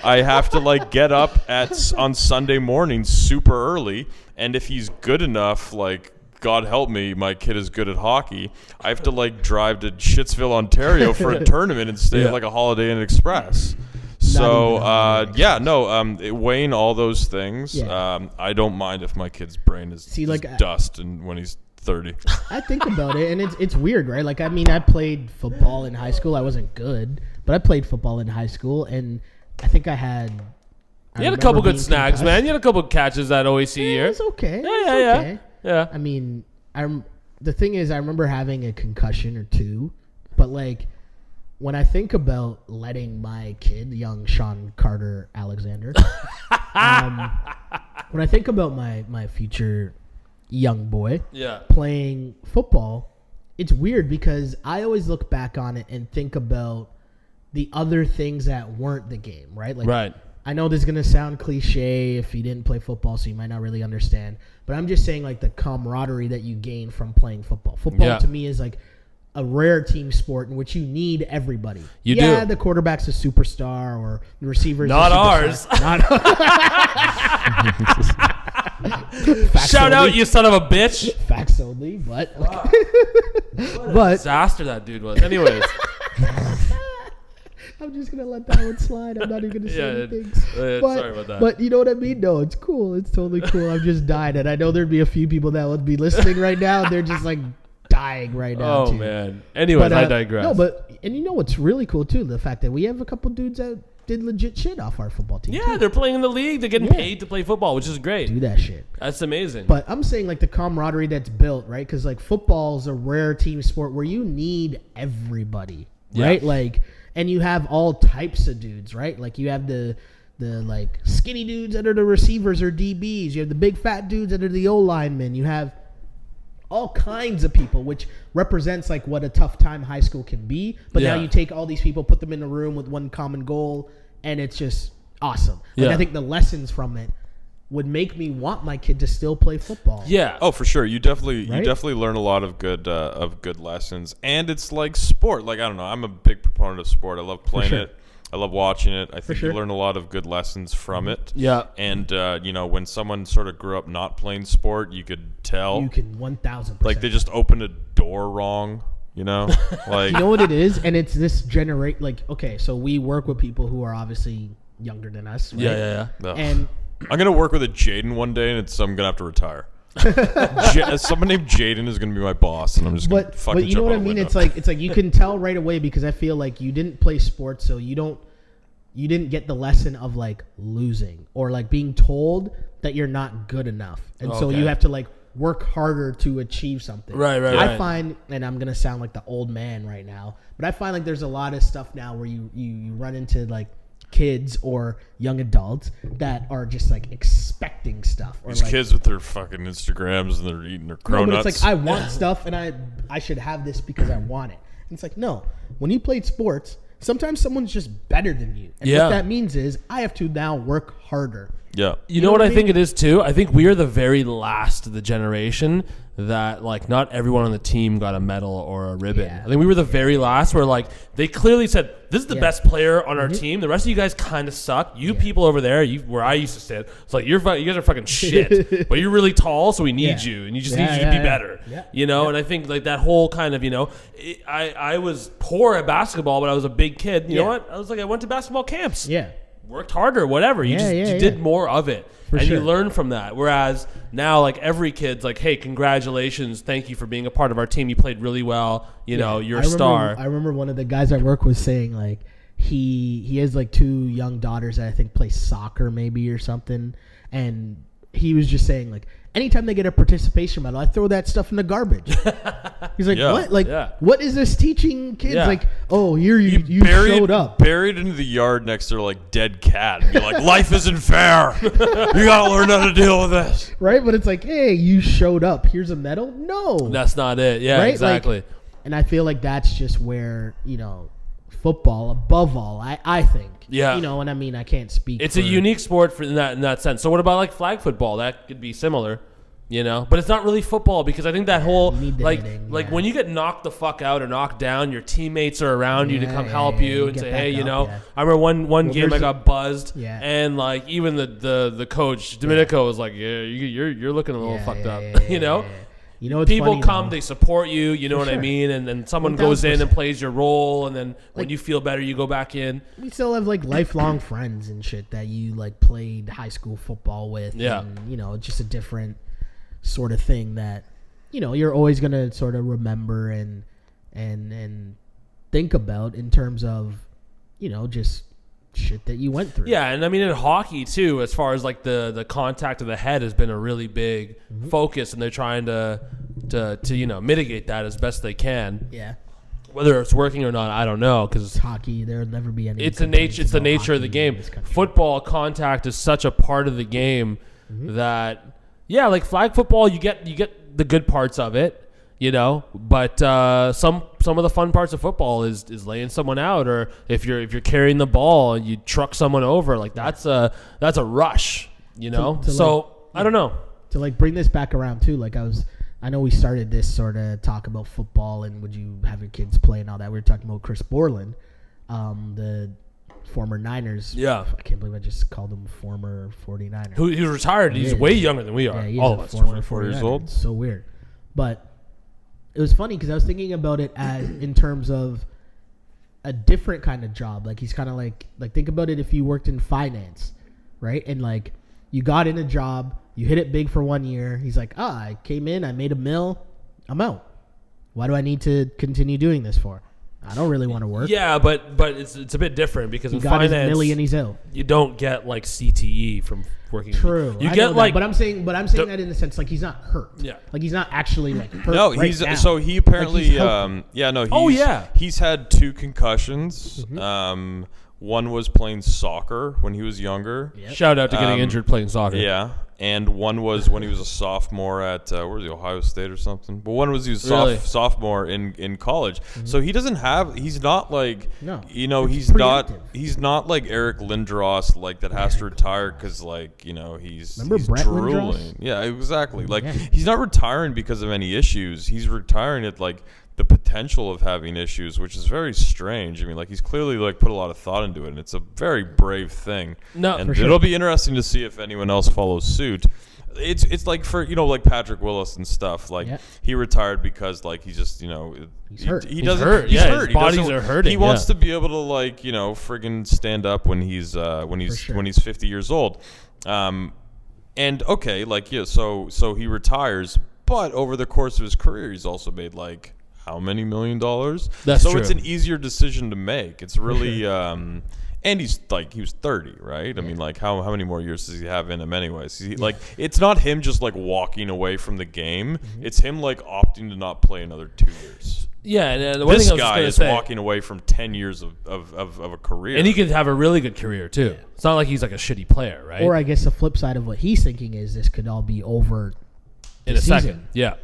I have to like get up on Sunday morning super early. And if he's good enough, like God help me, my kid is good at hockey. I have to like drive to Shittsville, Ontario for a tournament and stay at like a Holiday Inn Express. So weighing all those things, I don't mind if my kid's brain is dust and when he's 30. I think about it, and it's weird, right? Like, I mean, I played football in high school. I wasn't good, but I played football in high school, and I think I had. You had a couple good snags, man. You had a couple catches that OAC year. It's okay. Yeah. I mean, the thing is, I remember having a concussion or two, but like when I think about letting my kid, young Sean Carter Alexander, when I think about my future young boy playing football, it's weird because I always look back on it and think about the other things that weren't the game, right? Like, I know this is going to sound cliche if you didn't play football, so you might not really understand, but I'm just saying like the camaraderie that you gain from playing football. Football to me is like a rare team sport in which you need everybody. You do. The quarterback's a superstar or the receiver's not ours. Shout out, you son of a bitch. Facts only, but but disaster that dude was. Anyways, I'm just gonna let that one slide. I'm not even gonna say anything. Sorry about that. But you know what I mean? No, it's cool. It's totally cool. I'm just dying, and I know there'd be a few people that would be listening right now. And they're just like dying right now. Oh man. Anyways, I digress. No, and you know what's really cool too? The fact that we have a couple dudes that did legit shit off our football team. Yeah, they're playing in the league. They're getting paid to play football, which is great. Do that shit. That's amazing. But I'm saying like the camaraderie that's built, right? Because like football is a rare team sport where you need everybody, right? Like, and you have all types of dudes, right? Like you have the like skinny dudes that are the receivers or DBs. You have the big fat dudes that are the O linemen. You have all kinds of people, which represents like what a tough time high school can be. But now you take all these people, put them in a room with one common goal, and it's just awesome. Like I think the lessons from it would make me want my kid to still play football. Yeah. Oh, for sure. You definitely learn a lot of good lessons, and it's like sport. Like, I don't know. I'm a big proponent of sport. I love playing it. I love watching it. I think you learn a lot of good lessons from it. Yeah. And, when someone sort of grew up not playing sport, you could tell. You can 1,000%. Like, they just opened a door wrong, you know? Like, you know what it is? And it's this generate. Like, okay, so we work with people who are obviously younger than us. Right? Yeah. And I'm going to work with a Jaden one day, and I'm going to have to retire. Someone named Jaden is going to be my boss, and I'm just going to fucking But you know what I mean? It's like you can tell right away because I feel like you didn't play sports, so you didn't get the lesson of like losing or like being told that you're not good enough, and so you have to like work harder to achieve something. Right. I find, and I'm gonna sound like the old man right now, but I find like there's a lot of stuff now where you run into like kids or young adults that are just like expecting stuff. Or these like, kids with their fucking Instagrams and they're eating their cronuts. No, but it's like I want stuff and I should have this because I want it. And it's like, no, when you played sports, sometimes someone's just better than you. And what that means is I have to now work harder. Yeah. You know what I think it is too? I think we are the very last of the generation that like not everyone on the team got a medal or a ribbon. Yeah. I think we were the very last where like they clearly said, this is the best player on our team. The rest of you guys kind of suck. You people over there, where I used to sit, it's like you guys are fucking shit. But you're really tall, so we need you, and you just need you to be better. Yeah. You know, and I think like that whole kind of I was poor at basketball, but I was a big kid. You know what? I was like I went to basketball camps. Yeah. Worked harder, whatever. You did more of it. You learn from that. Whereas now, like every kid's like, hey, congratulations. Thank you for being a part of our team. You played really well. You know, you're a star. I remember one of the guys at work was saying like he has like 2 young daughters that I think play soccer maybe or something. And he was just saying like, anytime they get a participation medal, I throw that stuff in the garbage. He's like, what? Like, what is this teaching kids? Like, oh, here you showed up. Buried into the yard next to like dead cat. And be like, life isn't fair. You got to learn how to deal with this. Right? But it's like, hey, you showed up. Here's a medal? No. That's not it. Yeah, right? Exactly. Like, and I feel like that's just where, football above all, I think. Yeah. And I mean, I can't speak. It's a unique sport in that sense. So what about like flag football? That could be similar. But it's not really football because I think that whole like when you get knocked the fuck out or knocked down, your teammates are around you to come help you and say, hey, I remember one game I got buzzed and like even the coach Domenico was like, you're looking a little fucked up, You know, it's people funny, come, though. they support you. You know what I sure. mean? And then someone goes in and 1000%. plays your role, and then when Like- you feel better, you go back in. We still have like lifelong friends and shit that you like played high school football with. Yeah. And, you know, it's just a different sort of thing that, you know, you're always gonna sort of remember and think about in terms of, you know, just shit that you went through. Yeah, and I mean in hockey too, as far as like the contact of the head has been a really big focus, and they're trying to you know mitigate that as best they can. Yeah. Whether it's working or not, I don't know, because It's hockey. There'll never be any. it's the nature of the game. Football contact is such a part of the game that like flag football, you get the good parts of it, you know, but some of the fun parts of football is laying someone out, or if you're carrying the ball and you truck someone over, like that's a rush, you know. I don't know. To like bring this back around too, like I know we started this sort of talk about football and would you have your kids play and all that. We were talking about Chris Borland, the former Niners. Yeah. I can't believe I just called him former 49er. Who he's retired. He's way younger than we are. Yeah, he's All a of us. former 24 years 49er. old. It's so weird. But it was funny because I was thinking about it as in terms of a different kind of job. Like he's kind of like think about it if you worked in finance, right? And like you got in a job, you hit it big for 1 year. He's like, I came in, I made $1 million, I'm out. Why do I need to continue doing this for? I don't really want to work. Yeah, but it's a bit different because He in got his finance, $1 million, he's out. you don't get like CTE from working. True. You I get know like, that, but I'm saying that in the sense like he's not hurt. Yeah. Like he's not actually like hurt. No, right he's now. so he apparently Like, he's healthy. he's had 2 concussions. One was playing soccer when he was younger. Yep. shout out to getting injured playing soccer. Yeah, and one was when he was a sophomore at where was he, Ohio State or something. But one was he was Really? sophomore in college. So he doesn't have. He's not like No. you know. It's He's not like Eric Lindros like that has to retire because like you know he's Brett drooling. Lindros? Yeah, exactly. Like Yeah. he's not retiring because of any issues. He's retiring at like the potential of having issues, which is very strange. I mean, like he's clearly like put a lot of thought into it, and it's a very brave thing. No, and for sure. it'll be interesting to see if anyone else follows suit. It's like for you know like Patrick Willis and stuff. Like he retired because like he just you know He's hurt. He He's doesn't. hurt. He's Yeah, hurt. his bodies doesn't- are hurting, He wants yeah. to be able to like you know friggin' stand up when he's sure. when he's 50 years old. And okay, like yeah, so he retires, but over the course of his career, he's also made like how many $1 million? That's so true. it's an easier decision to make. It's really and he's like he was 30, right? I mean, like how many more years does he have in him anyways? Like it's not him just like walking away from the game. It's him like opting to not play another 2 years. Yeah, and one This thing I was guy gonna is say, walking away from 10 years of a career. and he could have a really good career too. It's not like he's like a shitty player, right? Or I guess the flip side of what he's thinking is this could all be over in the a second. season. Yeah.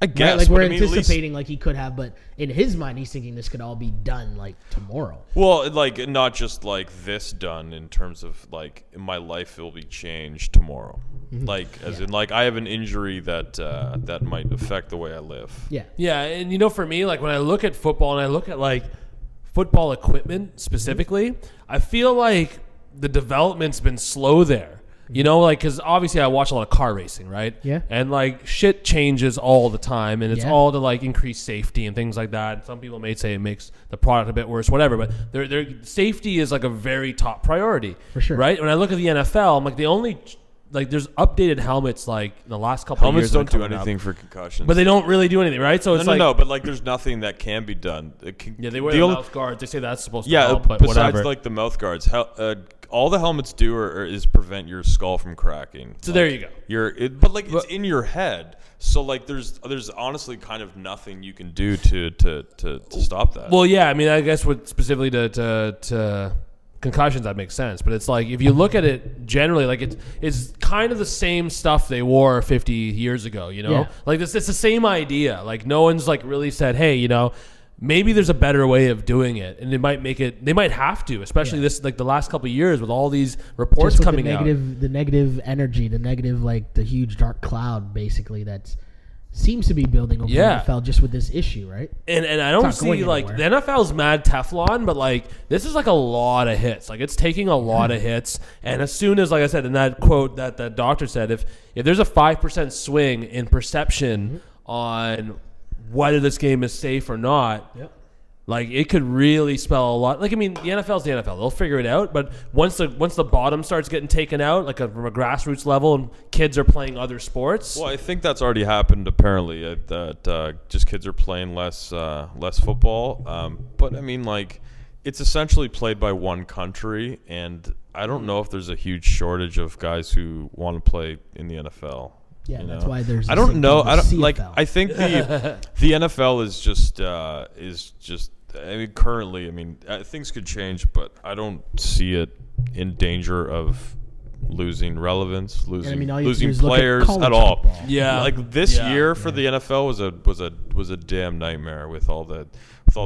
I guess. Right? Like but we're I mean, at least- anticipating like he could have, but in his mind he's thinking this could all be done like tomorrow. Well, like not just like this done in terms of like my life will be changed tomorrow. Like as in like I have an injury that that might affect the way I live. Yeah. Yeah, and you know, for me, like when I look at football and I look at like football equipment specifically, I feel like the development's been slow there. You know, like because obviously I watch a lot of car racing, right? Yeah. And like shit changes all the time, and it's Yeah. all to like increase safety and things like that. Some people may say it makes the product a bit worse, whatever. But their safety is like a very top priority, For sure. Right? When I look at the NFL, I'm like the only like there's updated helmets like in the last couple of Helmets years. don't that are do coming anything up, for concussions. but they don't really do anything, right? So it's like no, but like there's nothing that can be done. yeah, they wear the mouth guards. They say that's supposed to Yeah, help, but besides whatever. like the mouth guards, all the helmets do is prevent your skull from cracking. So there you go. But like it's in your head, so like there's honestly kind of nothing you can do to stop that. Well, yeah, I mean, I guess with specifically to concussions, that makes sense. But it's like if you look at it generally, like it's kind of the same stuff they wore 50 years ago. You know, Yeah. like it's the same idea. Like no one's like really said, hey, you know, maybe there's a better way of doing it, and they might make it. They might have to, especially this like the last couple of years with all these reports Just with coming the out. negative energy, the negative like the huge dark cloud basically that's seems to be building over Yeah. the NFL just with this issue, right? And I don't It's not see, going like, anywhere. the NFL's mad Teflon, but, like, this is, like, a lot of hits. Like, it's taking a lot of hits. And as soon as, like I said, in that quote that the doctor said, if there's a 5% swing in perception on whether this game is safe or not, Yep. like, it could really spell a lot. Like, I mean, the NFL's the NFL. They'll figure it out. But once the bottom starts getting taken out, like from a grassroots level, and kids are playing other sports. Well, I think that's already happened. Apparently, that just kids are playing less football. But I mean, like, it's essentially played by one country, and I don't know if there's a huge shortage of guys who want to play in the NFL. Yeah, you that's know? why there's. I don't know. I don't CFL. like. I think the NFL is just. I mean, currently, I mean, things could change, but I don't see it in danger of losing relevance, all you have to do losing is look at players college at all. football. Yeah. Like this Yeah. year for the NFL was a damn nightmare with all the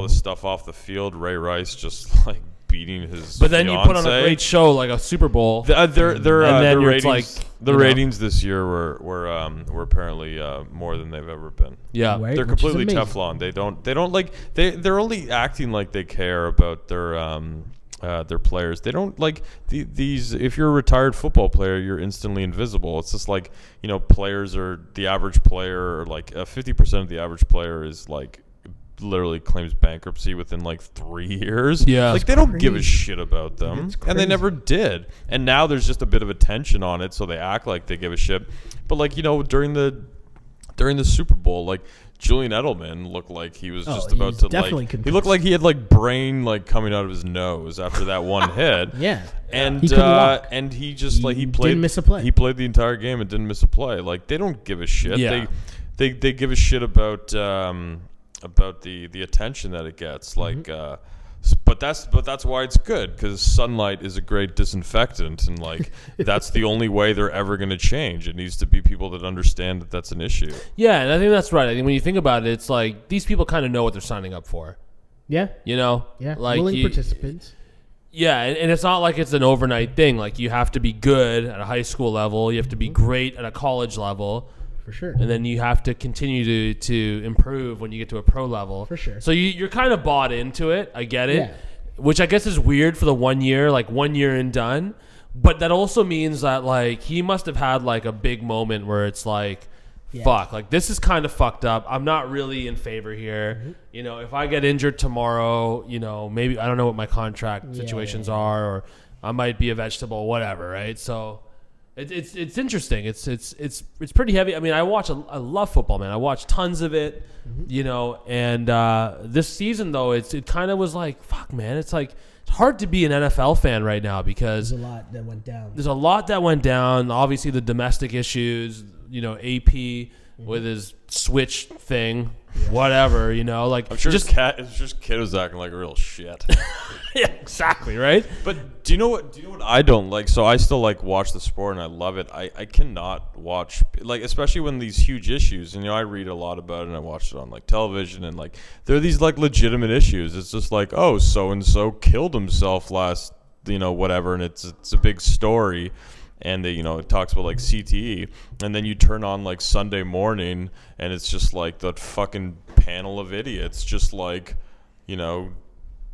stuff off the field. Ray Rice just like beating his. But then you put on a fiancée. great show like a Super Bowl. Their then ratings, it's like, the you know. ratings this year were apparently more than they've ever been. Yeah. Right. They're Which is completely amazing. Teflon. They don't like they're only acting like they care about their players. They don't like these. If you're a retired football player, you're instantly invisible. It's just like, you know, players are the average player, or like 50% of the average player is like literally claims bankruptcy within like 3 years. Yeah. Like they don't give a Crazy. shit about them, It's and they crazy. never did. And now there's just a bit of attention on it, so they act like they give a shit. But like, you know, during the Super Bowl, like Julian Edelman looked like he was just he about was to definitely like. He concussed. looked like he had like brain like coming out of his nose after that one hit. Yeah. And He couldn't walk. and he just He like he didn't played miss a play. He played the entire game and didn't miss a play. Like they don't give a shit. Yeah. They give a shit about the attention that it gets. Like but that's why it's good, because sunlight is a great disinfectant, and like that's the only way they're ever going to change. It needs to be people that understand that that's an issue. Yeah, and I think that's right. I think when you think about it, it's like these people kind of know what they're signing up for. Yeah. You know? Yeah. Like Willing participants. Yeah, and it's not like it's an overnight thing. Like, you have to be good at a high school level. You have to be great at a college level. For sure. And then you have to continue to improve when you get to a pro level. For sure. So you're kind of bought into it. I get it. Yeah. Which I guess is weird for the 1 year, like 1 year and done. But that also means that, like, he must have had, like, a big moment where it's like, fuck, like, this is kind of fucked up. I'm not really in favor here. You know, if I get injured tomorrow, you know, maybe I don't know what my contract situations are, or I might be a vegetable, whatever, right? So it's interesting. It's pretty heavy. I mean, I love football, man. I watch tons of it, you know, and this season though, it kind of was like, fuck, man. It's like, it's hard to be an NFL fan right now because There's a lot that went down. Obviously, the domestic issues, you know, AP with his Switch thing, whatever, you know, like I'm sure his kid was acting like real shit. Yeah, exactly, right? But do you know what I don't like? So I still like watch the sport and I love it. I cannot watch, like, especially when these huge issues, and you know, I read a lot about it and I watch it on like television, and like there are these like legitimate issues. It's just like, oh, so and so killed himself last, you know, whatever, and it's a big story. And they, you know, it talks about like CTE, and then you turn on like Sunday morning, and it's just like that fucking panel of idiots, just like, you know,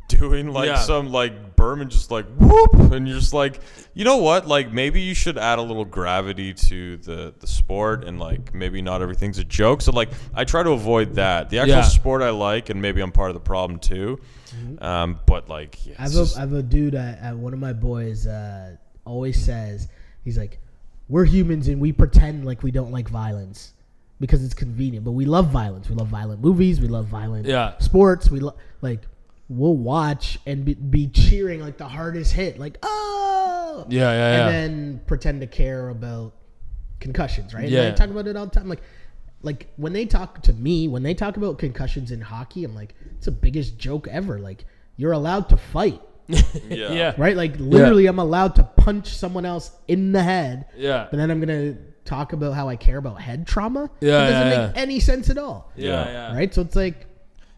doing like some like Berman, just like whoop, and you're just like, you know what, like maybe you should add a little gravity to the sport, and like maybe not everything's a joke. So like I try to avoid that. The actual sport I like, and maybe I'm part of the problem too. But like, I have a dude at one of my boys always says, he's like, we're humans and we pretend like we don't like violence because it's convenient, but we love violence. We love violent movies. We love violent sports. We'll watch and be cheering like the hardest hit, like, oh, and then pretend to care about concussions, right? And I talk about it all the time. Like when they talk about concussions in hockey, I'm like, it's the biggest joke ever. Like, you're allowed to fight. Right? Like, literally, I'm allowed to punch someone else in the head. Yeah. But then I'm going to talk about how I care about head trauma. It doesn't make any sense at all. Right? So it's like,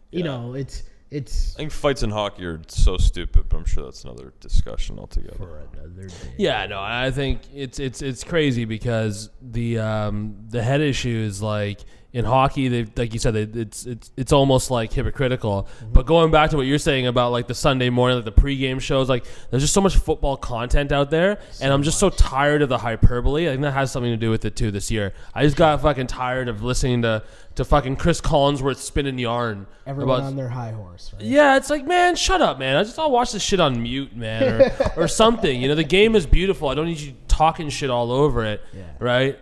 you know, it's. I think fights in hockey are so stupid, but I'm sure that's another discussion altogether. For another day. Yeah, no, I think it's crazy because the head issue is like, in hockey, they like you said, it's almost like hypocritical. But going back to what you're saying about like the Sunday morning, like the pregame shows, like there's just so much football content out there, and I'm just so tired of the hyperbole. I think that has something to do with it too this year. I just got fucking tired of listening to fucking Chris Collinsworth spinning yarn. Everyone on their high horse, right? Yeah, it's like, man, shut up, man. I'll watch this shit on mute, man, or something. You know, the game is beautiful. I don't need you talking shit all over it, right?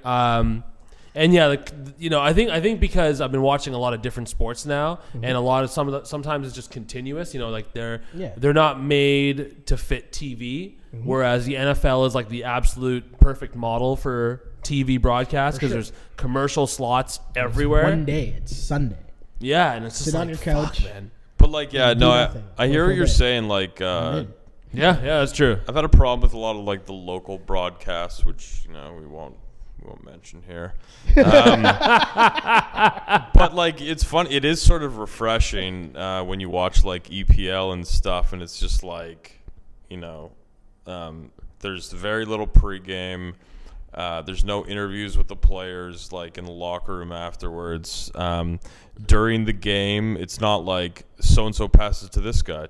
And yeah, like, you know, I think because I've been watching a lot of different sports now, and a lot of sometimes it's just continuous. You know, like they're not made to fit TV, whereas the NFL is like the absolute perfect model for TV broadcast because there's commercial slots everywhere. One day, it's Sunday. Yeah, and it's just sit on your couch, man. But like, I hear what you're saying. Like, yeah, that's true. I've had a problem with a lot of like the local broadcasts, which we won't mention here. But like, it's fun. It is sort of refreshing when you watch like EPL and stuff, and it's just like, there's very little pregame. There's no interviews with the players like in the locker room afterwards. During the game, it's not like so-and-so passes to this guy,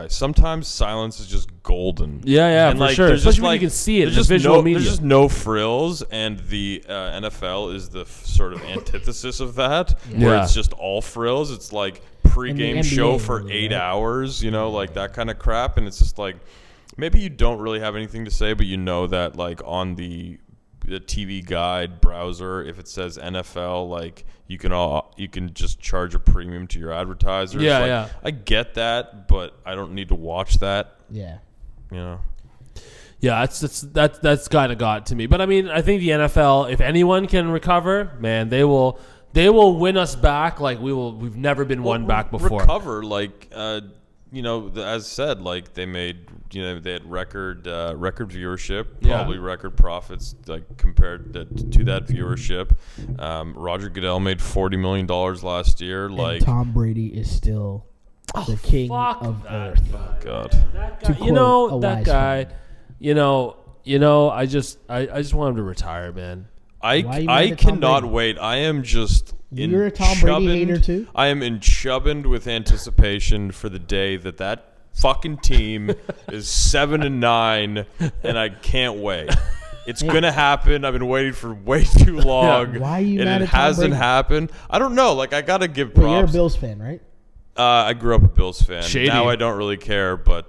Sometimes silence is just golden. Yeah, and for like, sure. There's Especially just, when like, you can see it. There's Media. just no frills, and the NFL is the sort of antithesis of that, where it's just all frills. It's like pre-game show for 8 hours, like that kind of crap, and it's just like, maybe you don't really have anything to say, but that like on the TV guide browser, if it says NFL, like you can just charge a premium to your advertisers. Yeah. I get that, but I don't need to watch that. Yeah. Yeah, that's kind of got to me. But I mean, I think the NFL, if anyone can recover, man, they will win us back like we've never been won back before. Recover, like as said, like they made, they had record viewership, probably record profits, like compared to that viewership. Roger Goodell made $40 million last year. And like Tom Brady is still the king of earth. Oh God, that guy, that guy. I just want him to retire, man. I cannot wait. I am just. You're a Tom Brady hater too? I am enchubbed with anticipation for the day that fucking team is 7-9, and I can't wait. It's gonna happen. I've been waiting for way too long. Why are you and mad it at Tom hasn't Brady? happened. I don't know. Like, I gotta give props. But you're a Bills fan, right? I grew up a Bills fan. Shady. Now I don't really care, but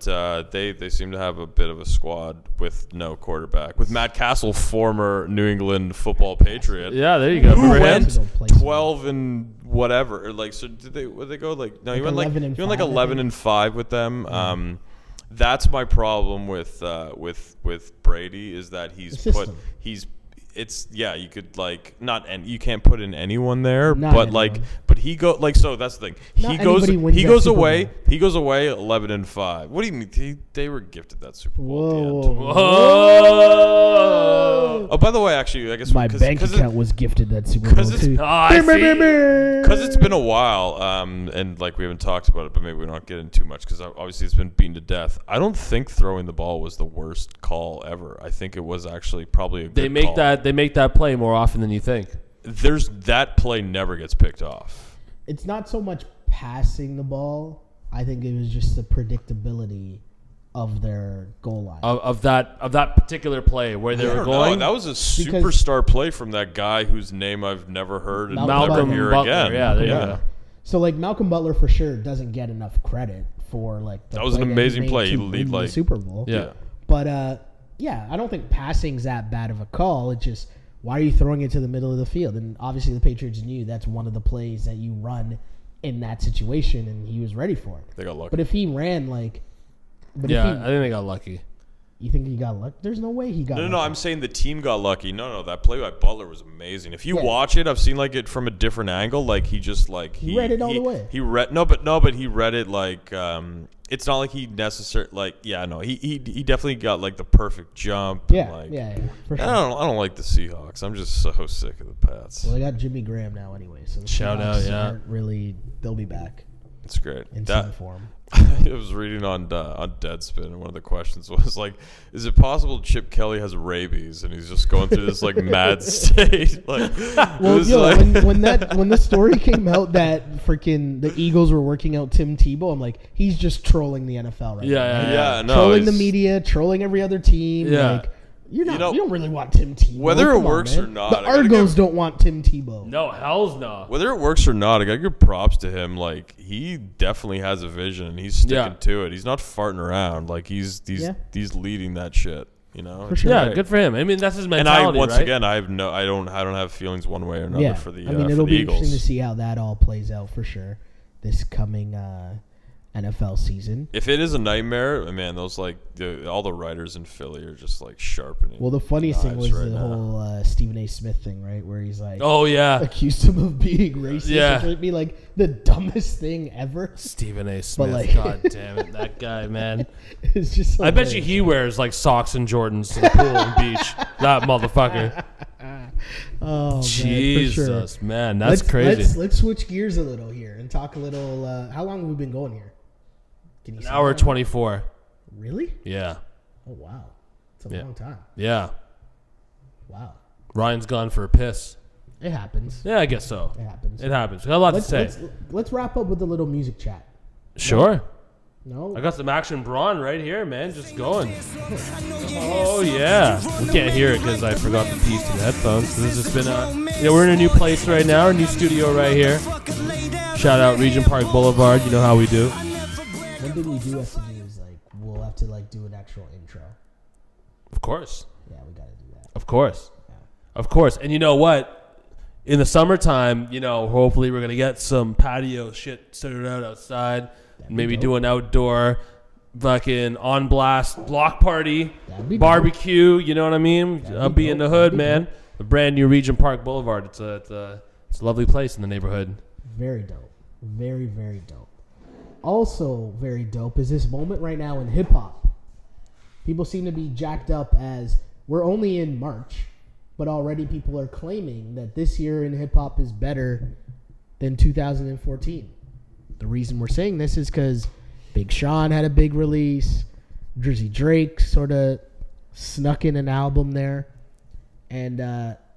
they seem to have a bit of a squad with no quarterback. With Matt Castle, former New England football Patriot. Yeah, there you go. Who Remember him? went 12 and whatever. Or like, so did they go like? No, he went like 11 and 5 with them. Yeah. That's my problem with Brady, is that you could like not, and you can't put in anyone there, but so that's the thing. He goes away 11-5. What do you mean? They were gifted that Super Bowl. Whoa. Oh, by the way, actually, I guess my bank account was gifted that Super Bowl too. Because it's been a while, and like we haven't talked about it, but maybe we're not getting too much because obviously it's been beaten to death. I don't think throwing the ball was the worst call ever. I think it was actually probably a good call. They make that play more often than you think. That play never gets picked off. It's not so much passing the ball. I think it was just the predictability of their goal line. Of that particular play where they were going. That was a superstar play from that guy whose name I've never heard and Malcolm never hear Butler. again. Yeah, there you go. So like Malcolm Butler for sure doesn't get enough credit for like the that was an amazing play. He lead like the Super Bowl. Yeah. But I don't think passing's that bad of a call. It's just, why are you throwing it to the middle of the field? And obviously the Patriots knew that's one of the plays that you run in that situation, and he was ready for it. They got lucky. But if he ran I think they got lucky. You think he got lucky? There's no way he got lucky. No, I'm saying the team got lucky. No, that play by Butler was amazing. If you watch it, I've seen like it from a different angle. Like he just like he read it all the way. He read but he read it like it's not like he necessarily he definitely got like the perfect jump. Yeah, and, like, for sure. I don't like the Seahawks. I'm just so sick of the Pats. Well, they got Jimmy Graham now anyway, so the Shout out, Seahawks aren't really, they'll be back. It's great. in some form. I was reading on Deadspin, and one of the questions was like, "Is it possible Chip Kelly has rabies and he's just going through this like mad state?" Like, Well, like, when the story came out that freaking the Eagles were working out Tim Tebow, I'm like, he's just trolling the NFL right now. Right? Yeah, no, trolling the media, trolling every other team. Yeah. Like, you don't really want Tim Tebow. Whether it Come on, works man. or not, the I gotta Argos don't want Tim Tebow. No, hell's no. whether it works or not, I gotta give props to him. Like, he definitely has a vision, and he's sticking to it. He's not farting around. Like, he's leading that shit. You know, For sure. Yeah, good for him. I mean, that's his And mentality, once right? again, I don't have feelings one way or another for the. I mean, for it'll the be Eagles. interesting to see how that all plays out for sure this coming NFL season. If it is a nightmare, man, those all the writers in Philly are just like sharpening. Well, the funniest thing was knives the right now. whole Stephen A. Smith thing, right? Where he's like, Oh, yeah. accused him of being racist. Yeah. Which would be like the dumbest thing ever. Stephen A. Smith. like- God damn it. That guy, man. It's just. I bet you hilarious. he wears like socks and Jordans to the pool and beach. That motherfucker. Oh, Jesus, man. That's let's, crazy. Let's switch gears a little here and talk a little. How long have we been going here? Can you An say hour that? 24. Really? Yeah. Oh wow, it's a Yeah. long time. Yeah. Wow, Ryan's gone for a piss. it happens. Yeah, I guess so. It happens. It happens. We got a lot to say. Let's wrap up with a little music chat. Sure. No, I got some Action Braun right here, man. Just going. Oh, yeah. We can't hear it because I forgot the piece to the headphones. This has been we're in a new place right now, our new studio right here. Shout out Regent Park Boulevard. You know how we do. one thing we do have to do is we'll have to do an actual intro. Of course. Yeah, we got to do that. Of course. Of course. And you know what? In the summertime, hopefully we're going to get some patio shit sorted out outside. Maybe do an outdoor fucking on blast block party, That'd be barbecue. You know what I mean? I'll be in the hood, That'd be man. A brand new Regent Park Boulevard. It's a lovely place in the neighborhood. Very dope. Very, very dope. Also very dope is this moment right now in hip-hop. People seem to be jacked up as we're only in March, but already people are claiming that this year in hip-hop is better than 2014. The reason we're saying this is because Big Sean had a big release. Drizzy Drake sort of snuck in an album there. And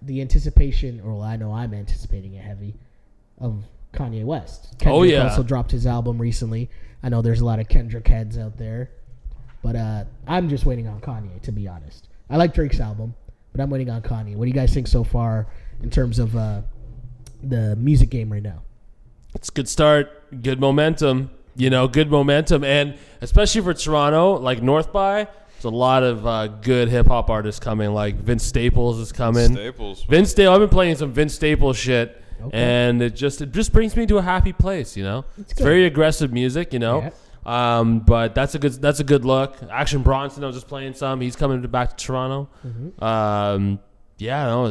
the anticipation, or I know I'm anticipating it heavy, of Kanye West. Kendrick also dropped his album recently. I know there's a lot of Kendrick heads out there. But I'm just waiting on Kanye, to be honest. I like Drake's album, but I'm waiting on Kanye. What do you guys think so far in terms of the music game right now? It's a good start, good momentum, good momentum. And especially for Toronto, like North by, there's a lot of good hip-hop artists coming. Like Vince Staples is coming. I've been playing some Vince Staples shit, and it just brings me to a happy place, It's very aggressive music, Yeah. But that's a good look. Action Bronson, I was just playing some. He's coming back to Toronto. Mm-hmm.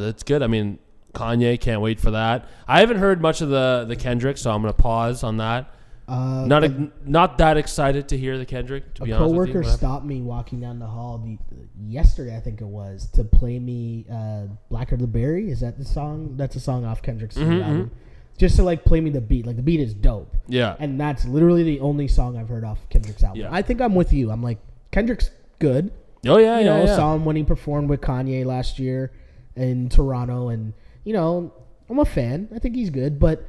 That's good. I mean, Kanye, can't wait for that. I haven't heard much of the Kendrick, so I'm gonna pause on that. Not that excited to hear the Kendrick. To be honest with you, coworker stopped me walking down the hall yesterday, I think it was, to play me "Blacker the Berry." Is that the song? That's a song off Kendrick's new album. Just to play me the beat. The beat is dope. Yeah. And that's literally the only song I've heard off Kendrick's album. Yeah. I think I'm with you. I'm like, Kendrick's good. Oh yeah, yeah. Saw him when he performed with Kanye last year in Toronto, and I'm a fan. I think he's good, but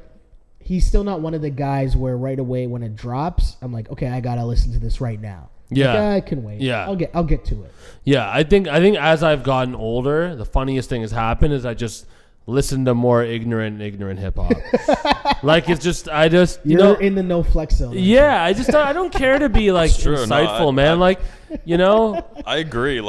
he's still not one of the guys where right away when it drops, I'm like, okay, I gotta listen to this right now. Yeah, I can wait. Yeah, I'll get to it. Yeah, I think as I've gotten older, the funniest thing has happened is I just listen to more ignorant hip hop. You're in the no flex zone. Yeah, I don't care to be insightful, man. I agree.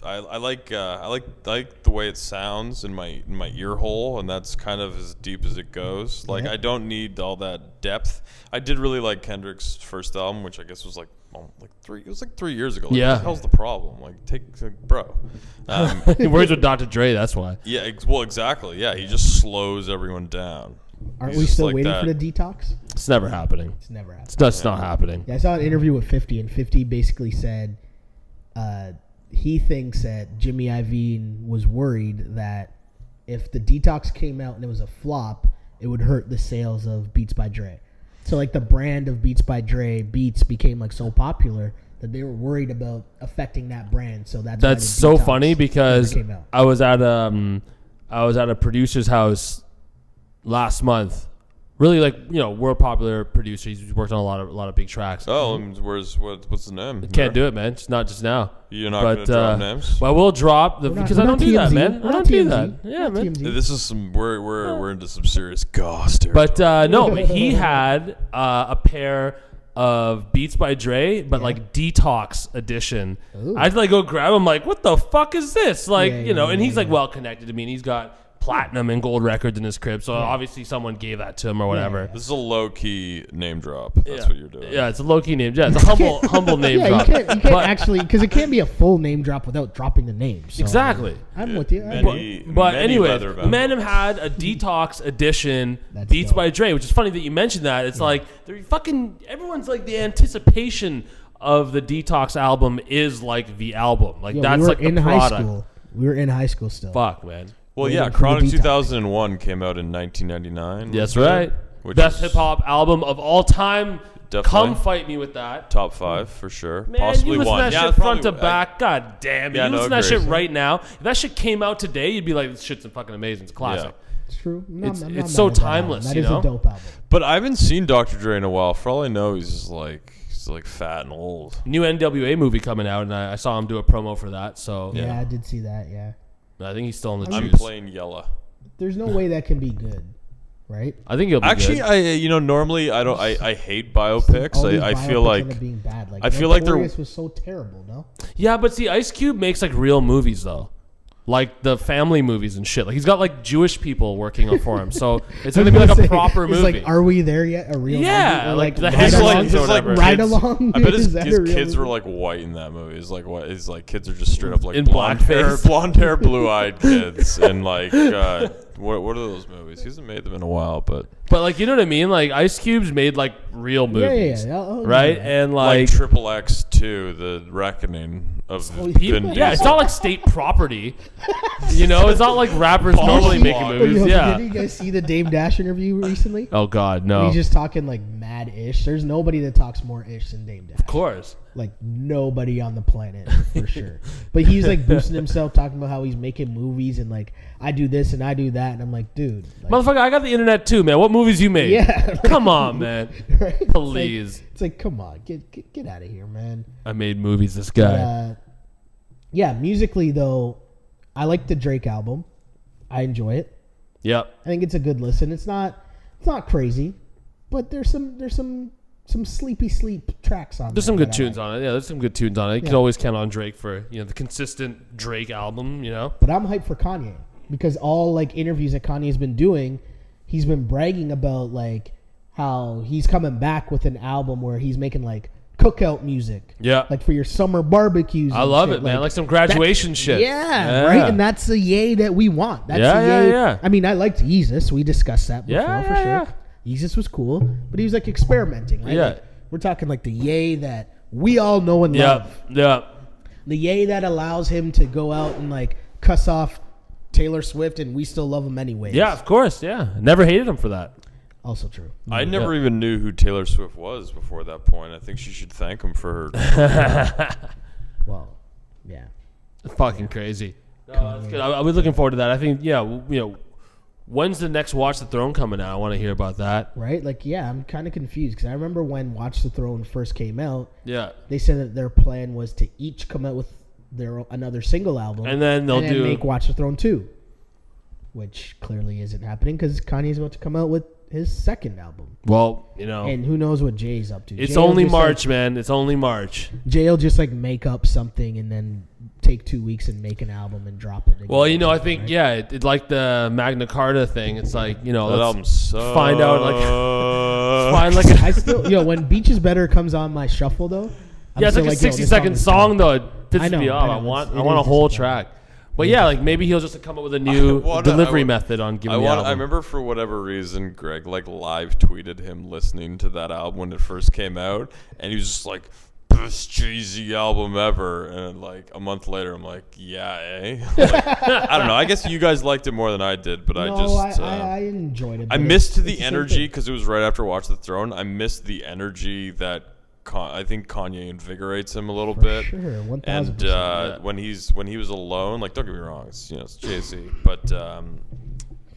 I like the way it sounds in my ear hole, and that's kind of as deep as it goes. I don't need all that depth. I did really like Kendrick's first album, which I guess was 3 years ago. What the hell's the problem? Bro. He works with Dr. Dre, that's why. Yeah, well, exactly. Yeah, he just slows everyone down. Aren't we still waiting for the detox? It's never happening. It's never happening. It's not happening. Yeah, I saw an interview with 50, and 50 basically said he thinks that Jimmy Iovine was worried that if the detox came out and it was a flop, it would hurt the sales of Beats by Dre. So like the brand of Beats by Dre Beats became like so popular that they were worried about affecting that brand. So that's so funny because came out. I was at a producer's house last month. Really, like, you know, world popular producer. He's worked on a lot of big tracks. Oh, what's the name? Can't do it, man. It's not just now. You're not going to drop names? Well, we'll drop because I don't do that, man. I don't do that. Yeah, man. This is we're into some serious goss territory. But no, but he had a pair of Beats by Dre, but like Detox edition. Ooh. I'd like go grab him, like, what the fuck is this? Like, Yeah, you know, yeah, and he's yeah, like well connected to me, and he's got platinum and gold records in his crib. So obviously someone gave that to him or whatever. This is a low key name drop. That's what you're doing. Yeah, it's a low key name. Yeah, it's a humble name Yeah, drop. you can't actually, because it can't be a full name drop without dropping the name. So, Exactly. I'm with you. But anyway, leather vessels. Magnum had a Detox edition That's Beats dope. by Dre, which is funny that you mentioned that. It's like they're fucking everyone's like the anticipation of the Detox album is like the album. Like Yo, that's we were like the in product. high school. We were in high school still. Fuck, man. Well, Waiting yeah, for the Chronic Detox. 2001 came out in 1999. That's right. Which Best is hip hop album of all time. Definitely. Come fight me with that. Top 5 for sure. Man, Possibly you listen one. to that Yeah, shit front probably- to back. God damn it. Yeah, You no, listen to that agree. shit right now. If that shit came out today, you'd be like, this shit's fucking amazing. It's classic. It's true. It's not so mad at that timeless, album. you That know? is a dope album. But I haven't seen Dr. Dre in a while. For all I know, he's like fat and old. New NWA movie coming out, and I saw him do a promo for that. So Yeah, I did see that. Yeah. I think he's still in the I'm juice. playing Yella. There's no way that can be good, right? I think he'll be Actually, good. normally I hate biopics. All these I feel biopics like end up being bad. Like, I feel like they're- Notorious was so terrible. No. Yeah, but see, Ice Cube makes like real movies though, like the family movies and shit. Like he's got like Jewish people working for him, so it's gonna be like a proper It's movie. like, are we there yet? A real Yeah, movie? Or, like the ride headlines along? or his whatever. Ride kids- along? I bet Is that his a real kids were movie? like white in that movie. It's like what? His like kids are just straight up like In blonde hair, blackface. blue-eyed kids, and like what are those movies? He hasn't made them in a while, but like you know what I mean? Like Ice Cube's made like real movies, Yeah. Oh, right? yeah. And like like, Triple X 2, The Reckoning of Vin people, yeah, it's Diesel. not like state property. You know, it's not like rappers normally making Vlog. movies. Yo, Yeah. Did you guys see the Dame Dash interview recently? Oh God, no. He's just talking like mad ish. There's nobody that talks more ish than Dame Dash. Of course. Like nobody on the planet for sure. But he's like boosting himself, talking about how he's making movies and like I do this and I do that, and I'm like, dude, like, Motherfucker, I got the internet too, man. What movies you made? yeah, Come on, man. right? Please. It's like come on, get out of here, man. I made movies, this guy. Yeah, musically though, I like the Drake album. I enjoy it. Yep. I think it's a good listen. It's not crazy, but there's some sleepy sleep tracks on. There's some there good that I tunes like. on it. Yeah, there's some good tunes on it. You can Yeah. always count on Drake for, you know, the consistent Drake album, you know? But I'm hyped for Kanye because all like interviews that Kanye's been doing, he's been bragging about like how he's coming back with an album where he's making like cookout music. Yeah. Like for your summer barbecues. I and love shit. it, man. Like some graduation shit. Yeah, right. And that's the yay that we want. That's Yeah, the yeah, yay. yeah. I mean, I liked Yeezus. We discussed that before Yeah, for yeah, sure. Yeezus was cool, but he was like experimenting. Right? Yeah. Like, we're talking like the yay that we all know and Yep. love. Yep. The yay that allows him to go out and like cuss off Taylor Swift and we still love him anyways. Yeah, of course. Yeah. Never hated him for that. Also true. I never even knew who Taylor Swift was before that point. I think she should thank him for her. Well, yeah. It's fucking crazy. No, that's good. I was looking forward to that. I think, yeah, you know, when's the next Watch the Throne coming out? I want to hear about that. Right? Like, yeah, I'm kind of confused because I remember when Watch the Throne first came out, Yeah. they said that their plan was to each come out with another single album. And then they'll do make Watch the Throne 2, which clearly isn't happening because Kanye's about to come out with his second album. Well, you know, And who knows what Jay's up to. it's Jay will only just, March, like, man. It's only March. Jay will just like make up something and then take 2 weeks and make an album and drop it again. Well, you know, I think, right? yeah, it's like the Magna Carta thing. It's like, you know, That let's album sucks. find out, find like a, I still, when Beach is Better comes on my shuffle though. I'm yeah, it's still like a yo, 60-second this song, is though. It pisses I know, me off. I I know. want It a is whole disappointing. track. But yeah, like maybe he'll just come up with a new delivery method on giving the album. I remember for whatever reason, Greg like live tweeted him listening to that album when it first came out, and he was just like, best Jay-Z album ever. And like a month later, I'm like, yeah, eh? Like, I don't know. I guess you guys liked it more than I did, but I enjoyed it. I but missed it's the same energy thing. because it was right after Watch the Throne. I missed the energy that I think Kanye invigorates him a little bit. Sure, 1000%. And when he was alone, like don't get me wrong, it's Jay-Z, but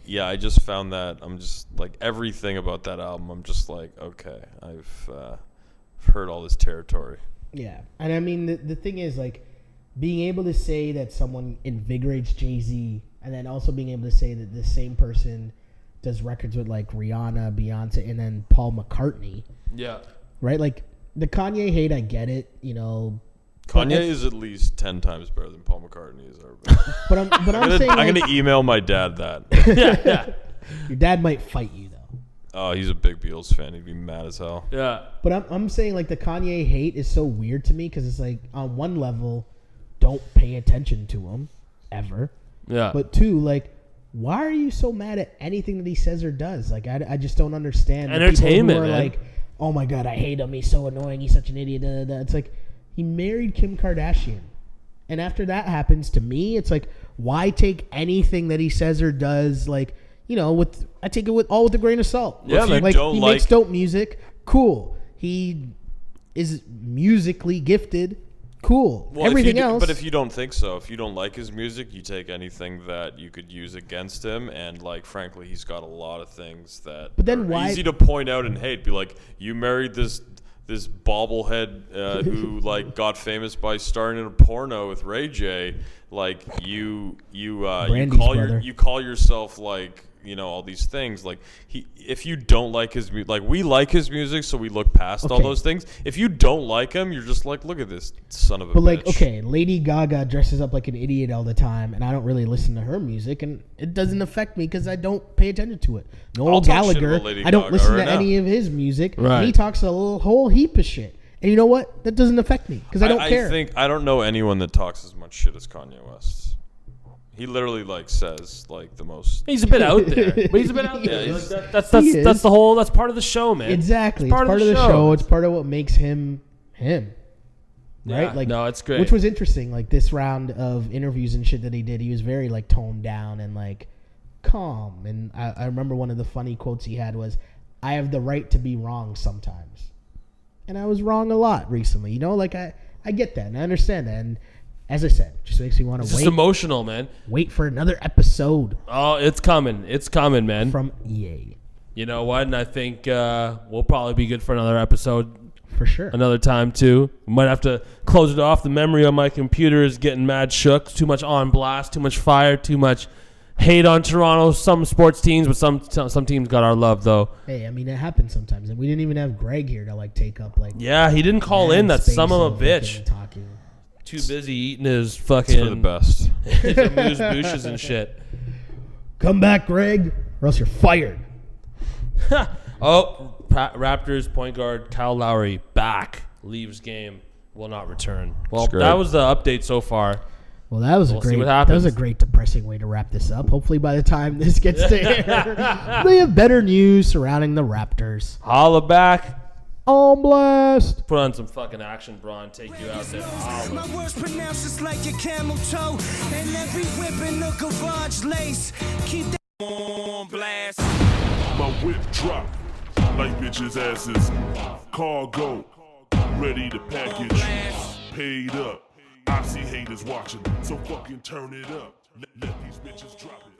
yeah, I just found that I'm just like everything about that album. I'm just like, okay, I've heard all this territory. Yeah, and I mean the thing is like being able to say that someone invigorates Jay-Z, and then also being able to say that the same person does records with like Rihanna, Beyonce, and then Paul McCartney. Yeah. Right, like. The Kanye hate, I get it, you know. Kanye is at least 10 times better than Paul McCartney is. But I'm saying I'm gonna email my dad that. Yeah. Your dad might fight you though. Oh, he's a big Beatles fan. He'd be mad as hell. Yeah. But I'm saying like the Kanye hate is so weird to me because it's like on one level, don't pay attention to him ever. Yeah. But two, like, why are you so mad at anything that he says or does? Like I just don't understand. Entertainment, the people who are man. like, oh my god, I hate him. He's so annoying. He's such an idiot. Da, da, da. It's like he married Kim Kardashian. And after that happens to me, it's like, why take anything that he says or does, like, you know, I take it with a grain of salt. Yeah, man. Like, he makes dope music. Cool. He is musically gifted. Cool. Well, Everything else. But if you don't think so, if you don't like his music, you take anything that you could use against him, and like frankly, he's got a lot of things that But then are why- easy to point out and hate. Be like, you married this bobblehead who like got famous by starring in a porno with Ray J. Like you call yourself like, you know, all these things. Like if you don't like his music, like we like his music, so we look past all those things. If you don't like him, you're just like, look at this son of a bitch. But like, okay, Lady Gaga dresses up like an idiot all the time, and I don't really listen to her music, and it doesn't affect me because I don't pay attention to it. Noel Gallagher, I don't listen to any of his music, and he talks a whole heap of shit. And you know what? That doesn't affect me because I don't care. I don't know anyone that talks as much shit as Kanye West. He literally like says like the most. He's a bit out there, but he's a bit out there. Yeah, That's the whole. That's part of the show, man. Exactly. It's part of the show. It's part of what makes him him. Right? Yeah, like, no, it's great. Which was interesting. Like this round of interviews and shit that he did, he was very like toned down and like calm. And I remember one of the funny quotes he had was, "I have the right to be wrong sometimes," and I was wrong a lot recently. You know, like I get that and I understand that. And as I said, just makes me want to wait. It's emotional, man. Wait for another episode. Oh, it's coming. It's coming, man. From EA. You know what? And I think we'll probably be good for another episode. For sure. Another time, too. We might have to close it off. The memory on my computer is getting mad shook. Too much on blast. Too much fire. Too much hate on Toronto. Some sports teams, but some teams got our love, though. Hey, I mean, it happens sometimes. And we didn't even have Greg here to, like, take up, like... Yeah, he didn't call in. That son of a bitch. Talking. Too busy eating his fucking... It's for the best. his amuse-bouches and shit. Come back, Greg, or else you're fired. Raptors point guard Kyle Lowry back. Leaves game. Will not return. Well, That's great. that was the update so far. Well, that was see what happens. a great depressing way to wrap this up. Hopefully by the time this gets to air, we have better news surrounding the Raptors. Holla back. On blast. Put on some fucking action, Braun. Take you out there. Holla. My words pronounced just like a camel toe, and every whip in the garage lace. Keep that on blast. My whip drop like bitches' asses. Cargo, ready to package. Paid up. I see haters watching, so fucking turn it up. Let these bitches drop it.